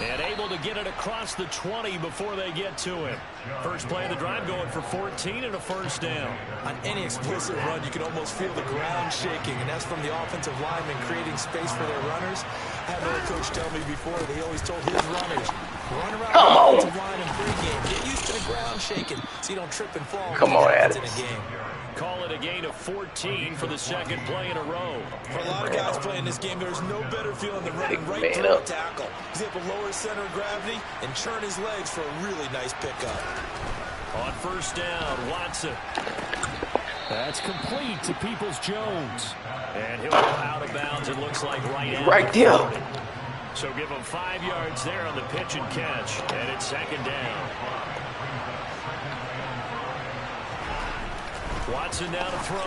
And able to get it across the 20 before they get to him. First play of the drive going for 14 and a first down. On any explosive run, you can almost feel the ground shaking, and that's from the offensive linemen creating space for their runners. I had another coach tell me before that he always told his runners, run around the offensive line in pregame. Get used to the ground shaking so you don't trip and fall. Come on, Adams. In a game. Call it a gain of 14 for the second play in a row. For a lot of guys playing this game, there's no better feeling than running right through a tackle. He's able to lower his center of gravity and churn his legs for a really nice pickup. On first down, Watson. That's complete to Peoples-Jones. And he'll go out of bounds, it looks like right there. So give him 5 yards there on the pitch and catch. And it's second down. Watson now to throw.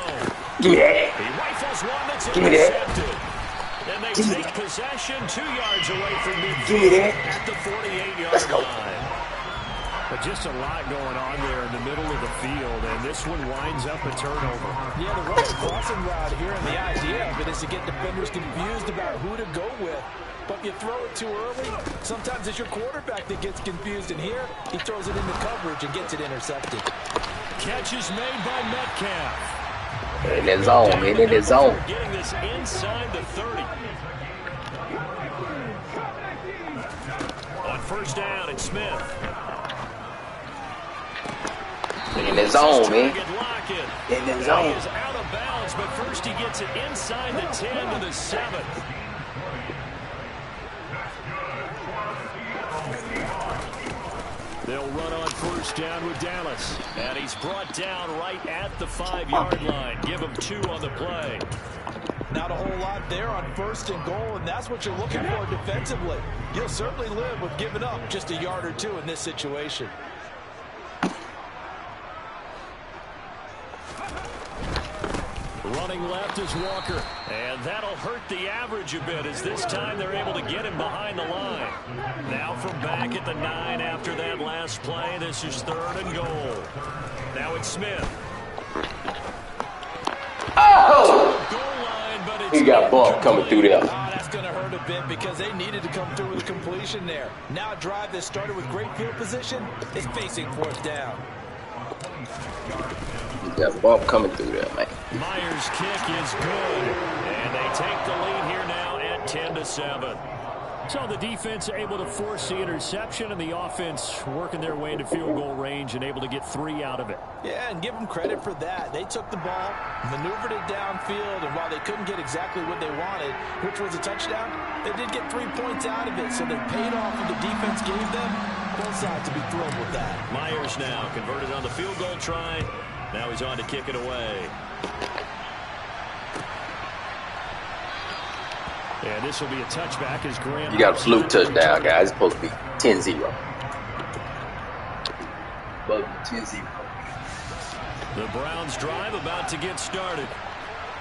Give me that. He rifles one that's Give me that. intercepted. And they take possession 2 yards away from midfield. Give me that. At the 48-yard Let's go. line. But just a lot going on there in the middle of the field, and this one winds up a turnover. Yeah, the right crossing route here, and the idea of it is to get defenders confused about who to go with. But if you throw it too early, sometimes it's your quarterback that gets confused, and here he throws it into coverage and gets it intercepted. Catch is made by Metcalf. In his zone, in his zone. Getting this inside the 30. On first down, it's Smith. In his zone, man. In his zone. He is out of bounds, but first he gets it inside the 10 to the 7. They'll run on first down with Dallas. And he's brought down right at the 5-yard line. Give him 2 on the play. Not a whole lot there on first and goal, and that's what you're looking for defensively. You'll certainly live with giving up just a yard or 2 in this situation. Running left is Walker. And that'll hurt the average a bit as this time they're able to get him behind the line. Now from back at the 9 after that last play. This is 3rd and goal. Now it's Smith. Oh! Goal line, but it's He got bumped coming through there. That's going to hurt a bit because they needed to come through with a completion there. Now a drive that started with great field position is facing 4th down. He got bumped coming through there, man. Myers' kick is good. And they take the lead here now at 10-7. So the defense able to force the interception, and the offense working their way into field goal range and able to get 3 out of it. Yeah, and give them credit for that. They took the ball, maneuvered it downfield, and while they couldn't get exactly what they wanted, which was a touchdown, they did get 3 points out of it, so they paid off what the defense gave them. Both sides to be thrilled with that. Myers now converted on the field goal try. Now he's on to kick it away. And this will be a touchback as Graham. You got a fluke touchdown, guys. It's supposed to be 10-0. Supposed to be 10-0. The Browns drive about to get started.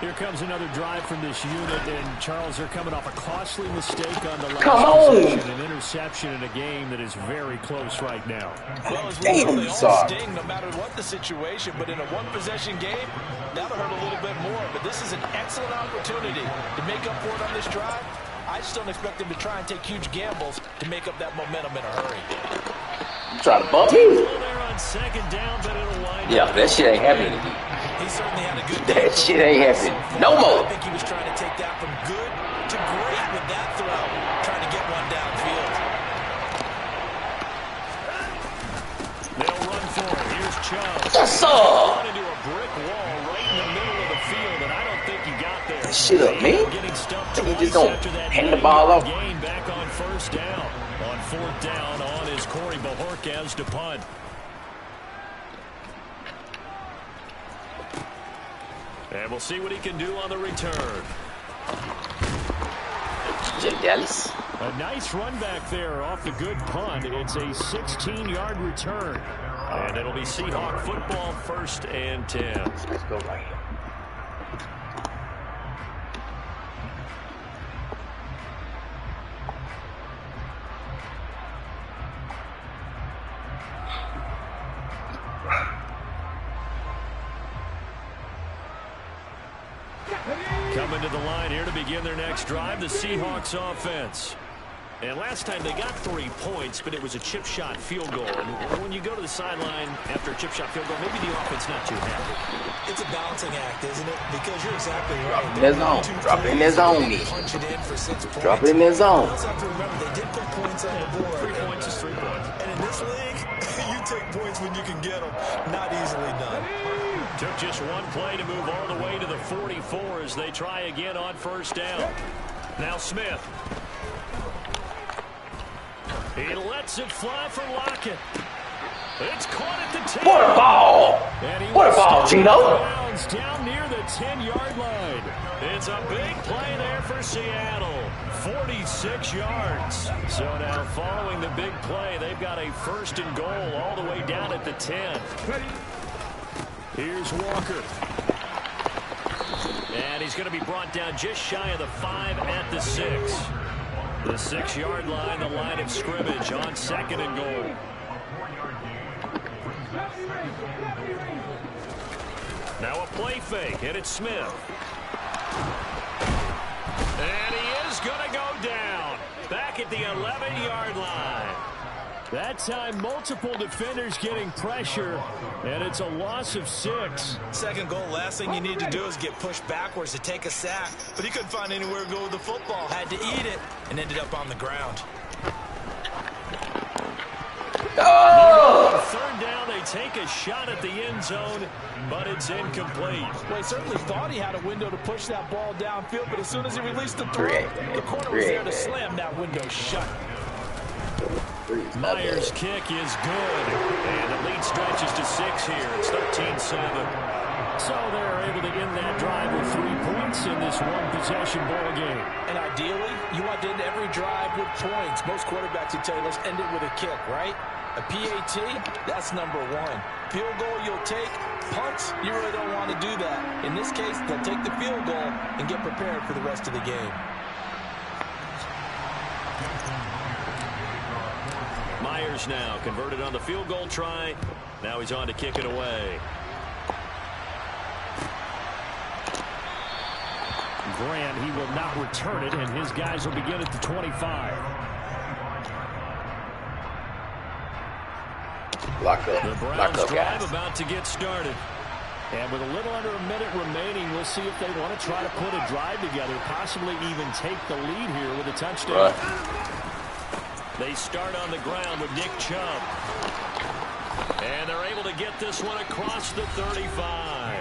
Here comes another drive from this unit, and Charles, they're coming off a costly mistake on the last possession, an interception in a game that is very close right now. Well, as we know, they all sting no matter what the situation, but in a one-possession game, that'll hurt a little bit more. But this is an excellent opportunity to make up for it on this drive. I just don't expect them to try and take huge gambles to make up that momentum in a hurry. You trying to bump me? Yeah, that shit ain't happening again. He certainly had a good game. That shit ain't happening no more. I think he was trying to take that from good to great with that throw, trying to get one downfield. They'll run for it. Here's Chubb. What's up? Into a brick wall right in the middle of the field, and I don't think he got there. That shit up, man. I think he just gonna hand the ball off. Gain back on first down. On 4th down on is Corey Bojorquez to punt. And we'll see what he can do on the return. Jay Dallas. A nice run back there off the good punt. It's a 16-yard return. And it'll be Seahawk football, 1st and 10. Let's go right here. coming to the line here to begin their next drive, the Seahawks offense. And last time they got 3 points, but it was a chip shot field goal. And when you go to the sideline after a chip shot field goal, maybe the offense not too happy. It's a balancing act, isn't it? Because you're exactly right. Drop it in their zone. Punch it in for 6 points. Drop it in their zone. You also have to remember, they did put points on the board. 3 points is 3 points. And in this league, you take points when you can get them. Not easily done. Took just one play to move all the way to the 44 as they try again on first down. Now Smith. He lets it fly for Lockett. It's caught at the 10. What a ball! What a ball, Gino! Down near the 10-yard line. It's a big play there for Seattle. 46 yards. So now following the big play, they've got a first and goal all the way down at the 10. Here's Walker. And he's going to be brought down just shy of the 5 at the 6. The 6-yard line, the line of scrimmage on second and goal. Now a play fake, and it's Smith. And he is going to go down. Back at the 11-yard line. That time, multiple defenders getting pressure, and it's a loss of 6. Second goal, last thing you need to do is get pushed backwards to take a sack. But he couldn't find anywhere to go with the football. Had to eat it, and ended up on the ground. Oh! Third down, they take a shot at the end zone, but it's incomplete. Well, he certainly thought he had a window to push that ball downfield, but as soon as he released the throw, the corner was there to slam that window shut. Myers' kick is good, and the lead stretches to 6 here. It's 13-7. So they're able to end that drive with 3 points in this one-possession ball game. And ideally, you want to end every drive with points. Most quarterbacks would tell you, let's end it with a kick, right? A PAT, that's number 1. Field goal you'll take. Punts, you really don't want to do that. In this case, they'll take the field goal and get prepared for the rest of the game. Myers now converted on the field goal try. Now he's on to kick it away. Grant, he will not return it, and his guys will begin at the 25. Lock up. The Browns drive guys. about to get started. And with a little under a minute remaining, we'll see if they want to try to put a drive together, possibly even take the lead here with a touchdown. They start on the ground with Nick Chubb. And they're able to get this one across the 35.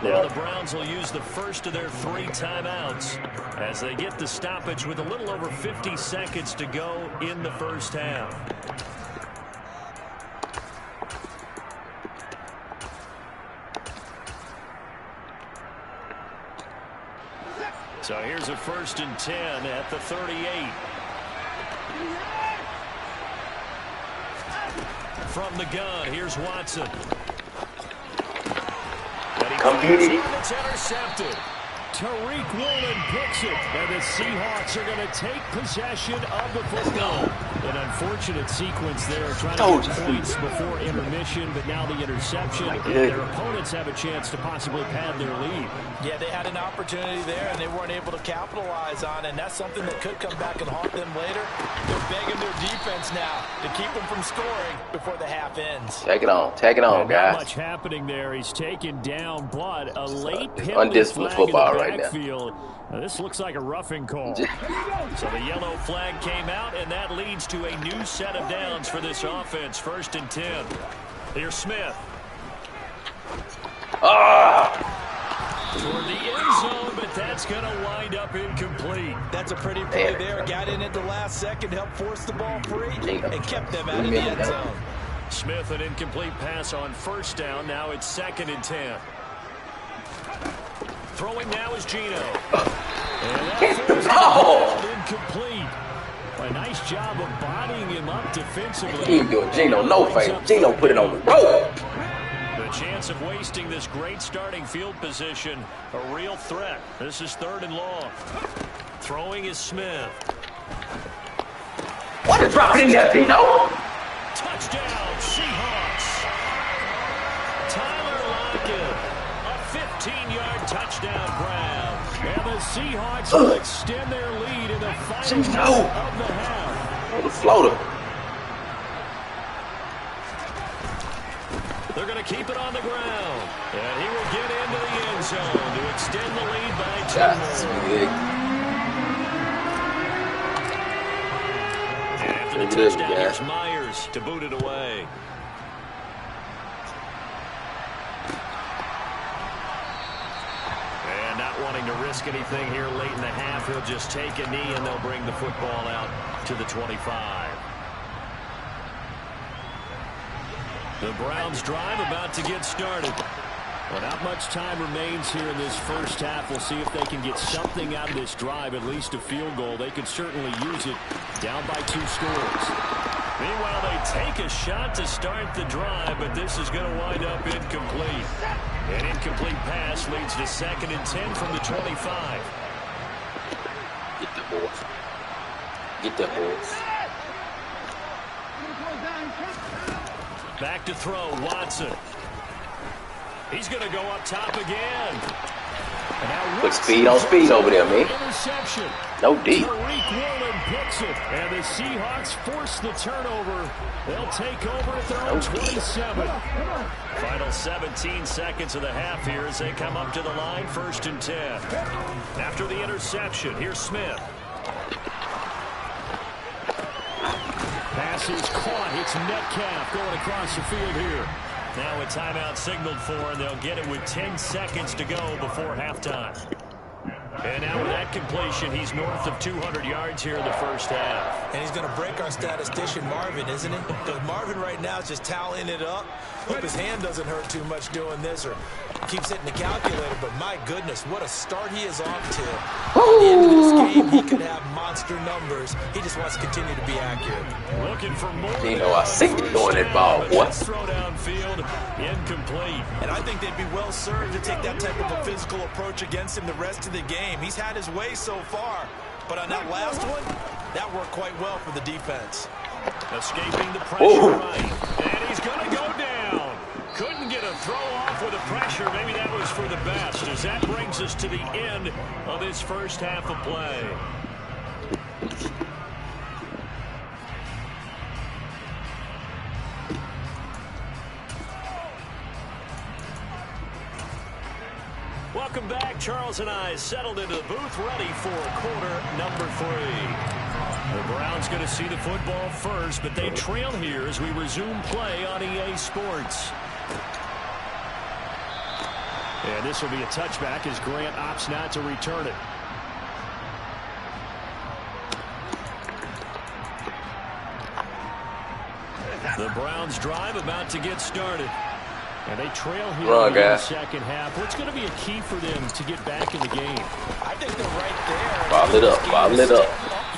Now the Browns will use the first of their 3 timeouts as they get the stoppage with a little over 50 seconds to go in the first half. So here's a 1st and 10 at the 38. From the gun, here's Watson. It's intercepted. Tariq Woolen picks it, and the Seahawks are going to take possession of the football. An unfortunate sequence there, trying to get points before intermission, but now the interception. Their opponents have a chance to possibly pad their lead. Yeah, they had an opportunity there, and they weren't able to capitalize on it, and that's something that could come back and haunt them later. They're begging their defense now to keep them from scoring before the half ends. Take it on, guys. Not much happening there. He's taken down, but a late penalty undisciplined football right now. Now, this looks like a roughing call. So the yellow flag came out, and that leads to a new set of downs for this offense. 1st and 10. Here's Smith. Toward the end zone, but that's going to wind up incomplete. That's a pretty play there. Got in at the last second, helped force the ball free, and kept them out of the end zone. Smith, an incomplete pass on 1st down. Now it's 2nd and 10. Throwing now is Gino. Incomplete. A nice job of bodying him up defensively. He ain't doing Gino no favor. Gino put it on the road. The chance of wasting this great starting field position, a real threat. This is 3rd and long. Throwing is Smith. What a drop it in there, Gino. Touchdown, Seahawks. Tyler Lockett. A 15-yard touchdown grab. And the to extend their lead in the final minute of the half. Oh, the floater. They're going to keep it on the ground. And he will get into the end zone to extend the lead by 2. That's big. After the touchdown, here's Myers to boot it away. And not wanting to risk anything here late in the half, he'll just take a knee and they'll bring the football out to the 25. The Browns drive about to get started. Well, not much time remains here in this first half. We'll see if they can get something out of this drive, at least a field goal. They could certainly use it down by 2 scores. Meanwhile, they take a shot to start the drive, but this is going to wind up incomplete. An incomplete pass leads to 2nd and 10 from the 25. Get the horse. Get the horse. Back to throw, Watson. He's going to go up top again. Put speed on speed over there, man. Interception. No D. Tariq Woolen picks it, and the Seahawks force the turnover. They'll take over at their own 27. Final 17 seconds of the half here as they come up to the line, 1st and 10. After the interception, here's Smith. Pass is caught. It's Metcalf going across the field here. Now a timeout signaled for, and they'll get it with 10 seconds to go before halftime. And now with that completion, he's north of 200 yards here in the first half. And he's going to break our statistician Marvin, isn't he? Because Marvin right now is just tallying it up. Hope his hand doesn't hurt too much doing this or keeps hitting the calculator. But my goodness, what a start he is off to. At the end of this game, he could have monster numbers. He just wants to continue to be accurate. Looking for more. You know, I see you doing that ball. What? Throw downfield, incomplete. And I think they'd be well served to take that type of a physical approach against him the rest of the game. He's had his way so far. But on that last one, that worked quite well for the defense. Escaping the pressure right. And he's going to go down. Couldn't get a throw off with the pressure. Maybe that was for the best, as that brings us to the end of this first half of play. Welcome back. Charles and I settled into the booth, ready for quarter number 3. The Browns going to see the football first, but they trail here as we resume play on EA Sports. And this will be a touchback as Grant opts not to return it. The Browns drive about to get started. And they trail here in the second half. What's going to be a key for them to get back in the game? I think they're right there. Bottle it up. Bottle it up.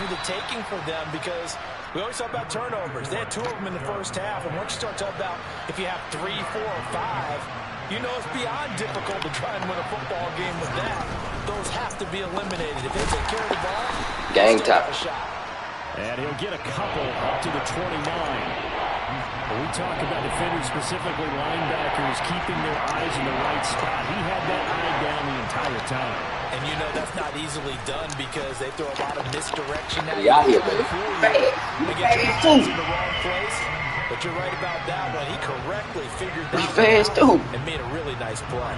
For the taking for them, because we always talk about turnovers. They had 2 of them in the first half. And once you start talking about if you have 3, 4, or 5, you know it's beyond difficult to try and win a football game with that. Those have to be eliminated. If they take care of the ball, gang time. And he'll get a couple up to the 29. When we talk about defenders, specifically linebackers, keeping their eyes in the right spot, he had that eye down the entire time. And you know that's not easily done because they throw a lot of misdirection at you. Yeah, here, baby. They get your eyes in the wrong place. But you're right about that one. He correctly figured that fast too and made a really nice play.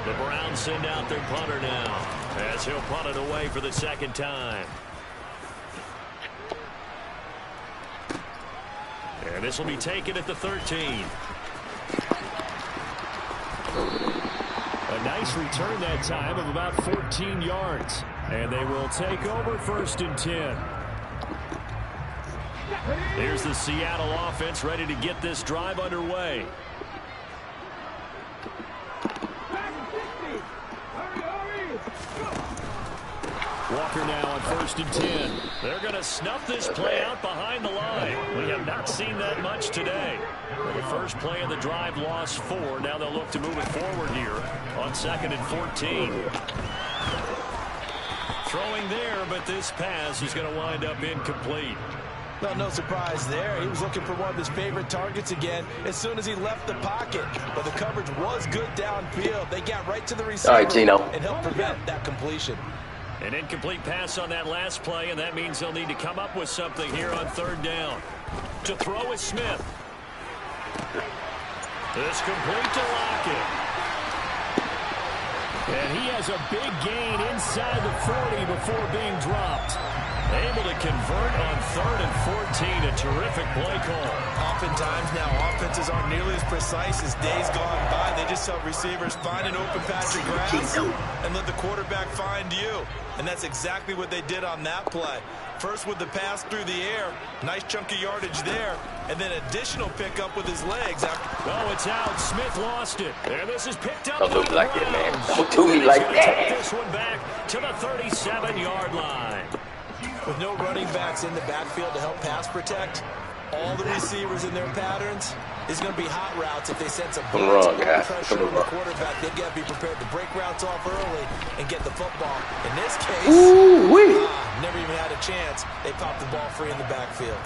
The Browns send out their punter now as he'll punt it away for the second time. And this will be taken at the 13. A nice return that time of about 14 yards. And they will take over 1st and 10. Here's the Seattle offense ready to get this drive underway. Walker now on 1st and 10. They're going to snuff this play out behind the line. We have not seen that much today. The first play of the drive lost 4. Now they'll look to move it forward here on 2nd and 14. Throwing there, but this pass is going to wind up incomplete. Well, no surprise there. He was looking for one of his favorite targets again as soon as he left the pocket. But the coverage was good downfield. They got right to the receiver and helped prevent that completion. An incomplete pass on that last play, and that means they'll need to come up with something here on third down. To throw is Smith. It's complete to Lockett. And he has a big gain inside the 40 before being dropped. Able to convert on 3rd and 14. A terrific play call. Oftentimes now, offenses aren't nearly as precise as days gone by. They just help receivers find an open patch of grass and let the quarterback find you. And that's exactly what they did on that play. First with the pass through the air. Nice chunk of yardage there. And then additional pickup with his legs. Oh, it's out. Smith lost it. And this is picked up. Don't do me like that, man. Don't do me like that. Take this one back to the 37-yard line. With no running backs in the backfield to help pass protect, all the receivers in their patterns is going to be hot routes. If they sense a pressure on the quarterback, they've got to be prepared to break routes off early and get the football. In this case, never even had a chance. They popped the ball free in the backfield.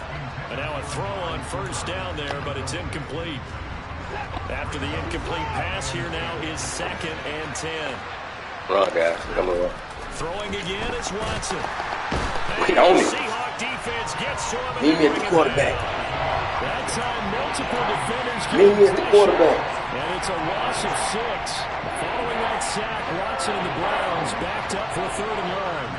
And now a throw on first down there, but it's incomplete. After the incomplete pass, here now is 2nd and 10. Run, guys. Come on. Throwing again is Watson. Wait on me. Seahawk defense gets to him. Meet me at the quarterback. That time, multiple defenders Meet me at the quarterback. And it's a loss of 6. Following that sack, Watson and the Browns backed up for 3rd and long.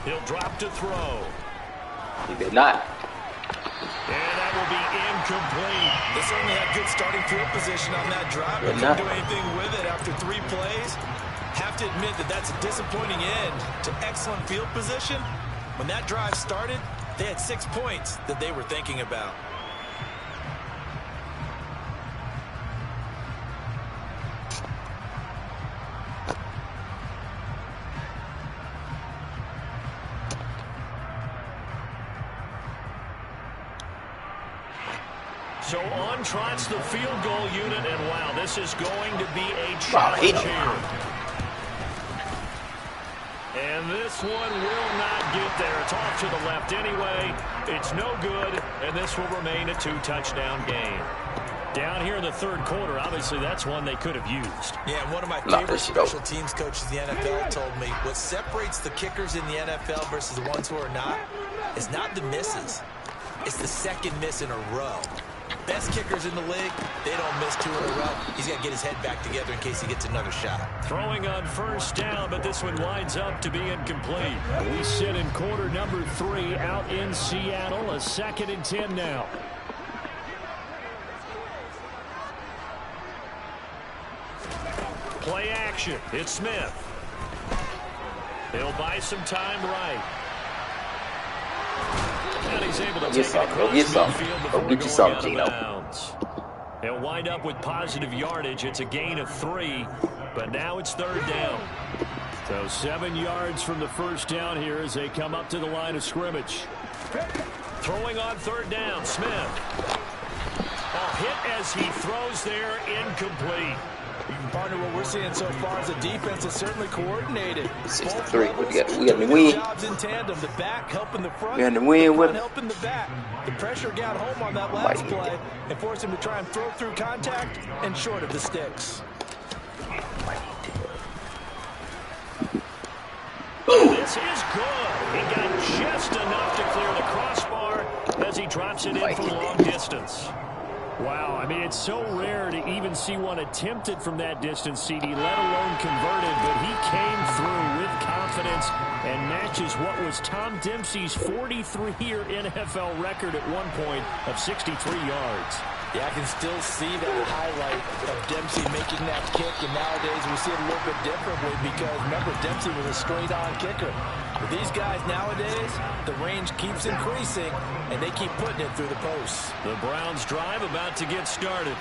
He'll drop to throw. He did not. And that will be incomplete. They certainly had good starting field position on that drive, but couldn't do anything with it after 3 plays. Have to admit that that's a disappointing end to excellent field position. When that drive started, they had 6 points that they were thinking about. So on trots the field goal unit, and wow, this is going to be a challenge here. And this one will not get there. It's off to the left anyway. It's no good, and this will remain a 2-touchdown game. Down here in the 3rd quarter, obviously that's one they could have used. Yeah, and one of my favorite special teams coaches in the NFL told me what separates the kickers in the NFL versus the ones who are not is not the misses. It's the second miss in a row. Best kickers in the league, they don't miss 2 in a row. He's got to get his head back together in case he gets another shot. Throwing on first down, but this one winds up to be incomplete. We sit in quarter number 3 out in Seattle. A 2nd and 10 now. Play action. It's Smith. He'll buy some time right. And he's able to take it across midfield before going out of bounds. He'll wind up with positive yardage. It's a gain of 3, but now it's 3rd down. So 7 yards from the first down here as they come up to the line of scrimmage. Throwing on 3rd down, Smith. A hit as he throws there, incomplete. Partner, what we're seeing so far is the defense is certainly coordinated. 63. We got the win. Jobs in tandem. The back helping the front. We got the win with helping the back. The pressure got home on that last play and forced him to try and throw through contact and short of the sticks. This is good. He got just enough to clear the crossbar as he drops it in from long distance. Wow, I mean, it's so rare to even see one attempted from that distance, CD, let alone converted, but he came through with confidence and matches what was Tom Dempsey's 43-year NFL record at one point of 63 yards. Yeah, I can still see that highlight of Dempsey making that kick, and nowadays we see it a little bit differently because, remember, Dempsey was a straight-on kicker. But these guys nowadays, the range keeps increasing, and they keep putting it through the posts. The Browns drive about to get started.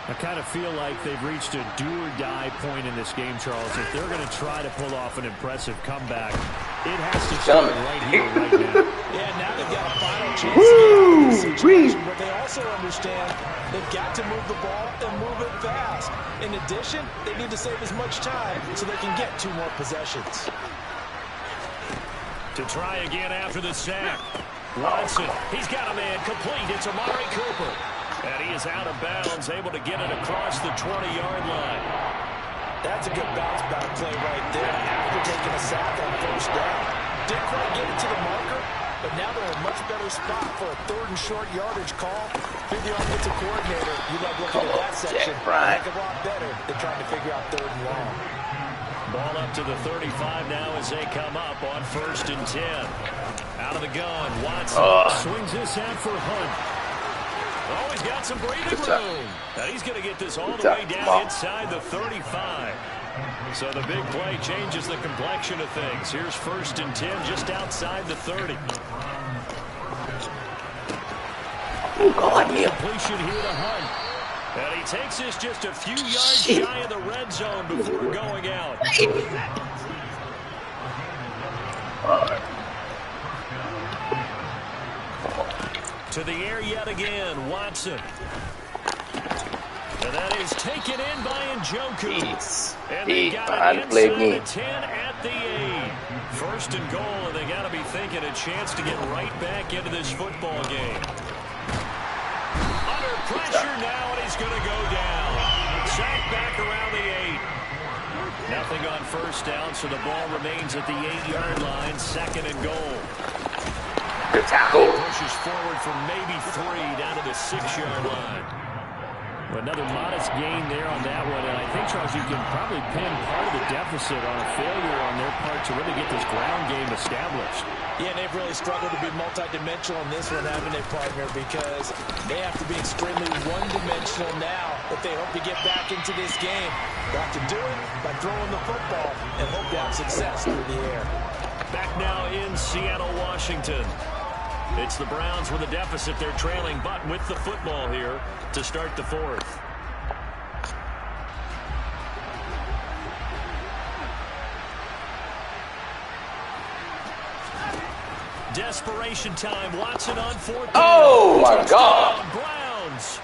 I kind of feel like they've reached a do-or-die point in this game, Charles. If they're going to try to pull off an impressive comeback, it has to start right here, right now. Yeah, now they've got a final chance to get out of this situation, but they also understand they've got to move the ball and move it fast. In addition, they need to save as much time so they can get 2 more possessions. To try again after the sack. Watson, he's got a man complete. It's Amari Cooper. And he is out of bounds, able to get it across the 20-yard line. That's a good bounce back play right there after taking a sack on first down. Didn't quite get it to the marker, but now they're in a much better spot for a 3rd and short yardage call. If you're the offensive coordinator, you like looking at that section. Heck of a lot better than trying to figure out 3rd and long. Ball up to the 35 now as they come up on 1st and 10. Out of the gun, Watson swings this out for Hunt. Oh, he's got some breathing room. Now he's going to get this all the way down inside the 35. So the big play changes the complexion of things. Here's 1st and 10 just outside the 30. Completion here to Hunt. And he takes this just a few yards shy of the red zone before going out. To the air yet again, Watson. And that is taken in by Njoku. And they got it inside the 10 at the 8. 1st and goal, and they got to be thinking a chance to get right back into this football game. Under pressure now, and he's going to go down. Sacked back around the 8. Nothing on 1st down, so the ball remains at the 8-yard line. 2nd and goal. Good tackle. Pushes forward for maybe 3 down to the 6-yard line. Another modest gain there on that one, and I think, Charles, you can probably pin part of the deficit on a failure on their part to really get this ground game established. Yeah, and they've really struggled to be multidimensional in this one, haven't they, partner? Because they have to be extremely one-dimensional now if they hope to get back into this game. They have to do it by throwing the football and hope to have success through the air. Back now in Seattle, Washington. It's the Browns with a deficit. They're trailing, but with the football here to start the 4th. Desperation time. Watson on 4th. Oh, my God. Browns.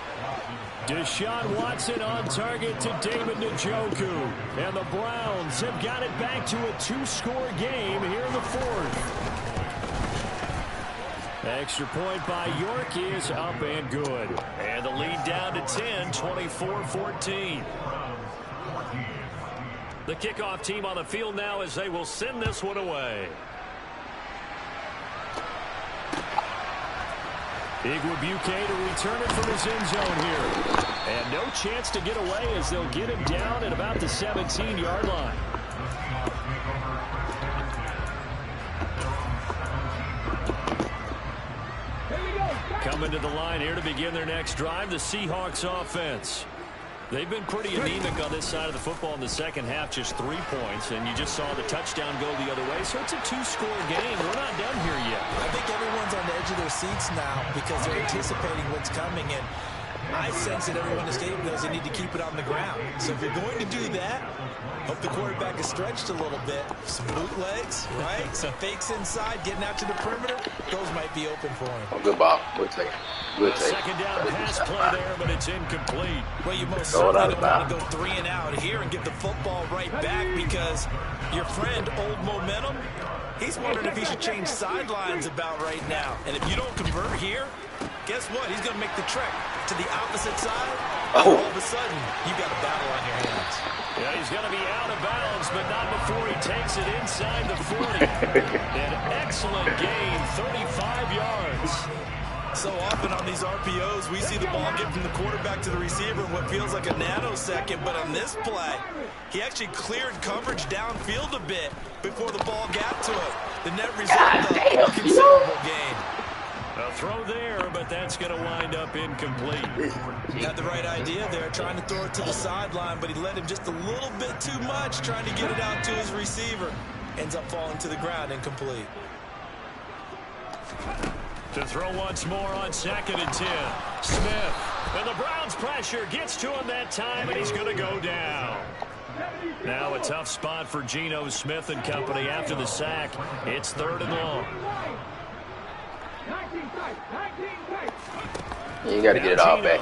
Deshaun Watson on target to David Njoku. And the Browns have got it back to a 2-score game here in the 4th. Extra point by York is up and good. And the lead down to 10, 24-14. The kickoff team on the field now as they will send this one away. Igwebuike to return it from his end zone here. And no chance to get away as they'll get him down at about the 17-yard line. Coming to the line here to begin their next drive, the Seahawks offense. They've been pretty anemic on this side of the football in the second half, just 3 points, and you just saw the touchdown go the other way. So it's a 2-score game. We're not done here yet. I think everyone's on the edge of their seats now because they're anticipating what's coming, and I sense that everyone in the stadium knows they need to keep it on the ground. So if you're going to do that, hope the quarterback is stretched a little bit. Some bootlegs, right? Some fakes inside, getting out to the perimeter. Those might be open for him. Oh, good ball. Good take. Good take. Second down pass play there, but it's incomplete. Well, you most certainly don't want to go 3 and out here and get the football right back because your friend, Old Momentum, he's wondering if he should change sidelines about right now. And if you don't convert here, guess what? He's going to make the trek to the opposite side. All of a sudden, you got a battle on your hands. Yeah, he's going to be out of bounds, but not before he takes it inside the 40. An excellent gain, 35 yards. So often on these RPOs, we see the ball get from the quarterback to the receiver in what feels like a nanosecond. But on this play, he actually cleared coverage downfield a bit before the ball got to him. The net result, a considerable gain. A throw there, but that's going to wind up incomplete. He had the right idea there, trying to throw it to the sideline, but he led him just a little bit too much, trying to get it out to his receiver. Ends up falling to the ground, incomplete. To throw once more on 2nd and 10. Smith. And the Browns pressure gets to him that time, and he's going to go down. Now a tough spot for Geno Smith and company after the sack. It's 3rd and long. You got to get it all back.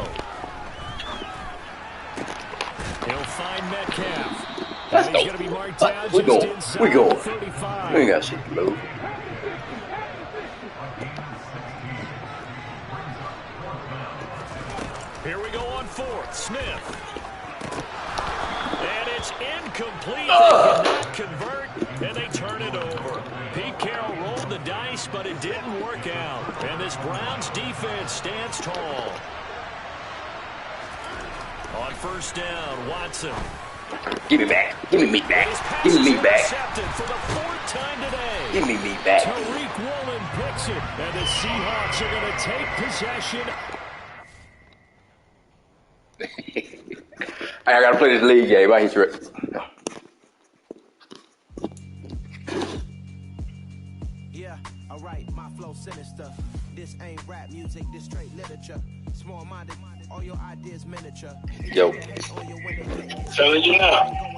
He'll find Metcalf. Let's go. He's going to be marked down We just going. inside We going. 35. We ain't got shit to lose. Here we go on fourth. Smith. And it's incomplete. They cannot convert, and they turn it over. Pete Carroll rolled the dice, but it didn't work out. And this Browns defense stands tall. On first down, Watson. Give me back. Give me meat back. Give me meat back. For the fourth time today. Give me meat back. Tariq Woolen picks it, and the Seahawks are going to take possession. I gotta play this league game. I hit you. Yeah, alright, my flow sinister. This ain't rap music, this straight literature. Small minded, all your ideas miniature. Yo. Telling you now.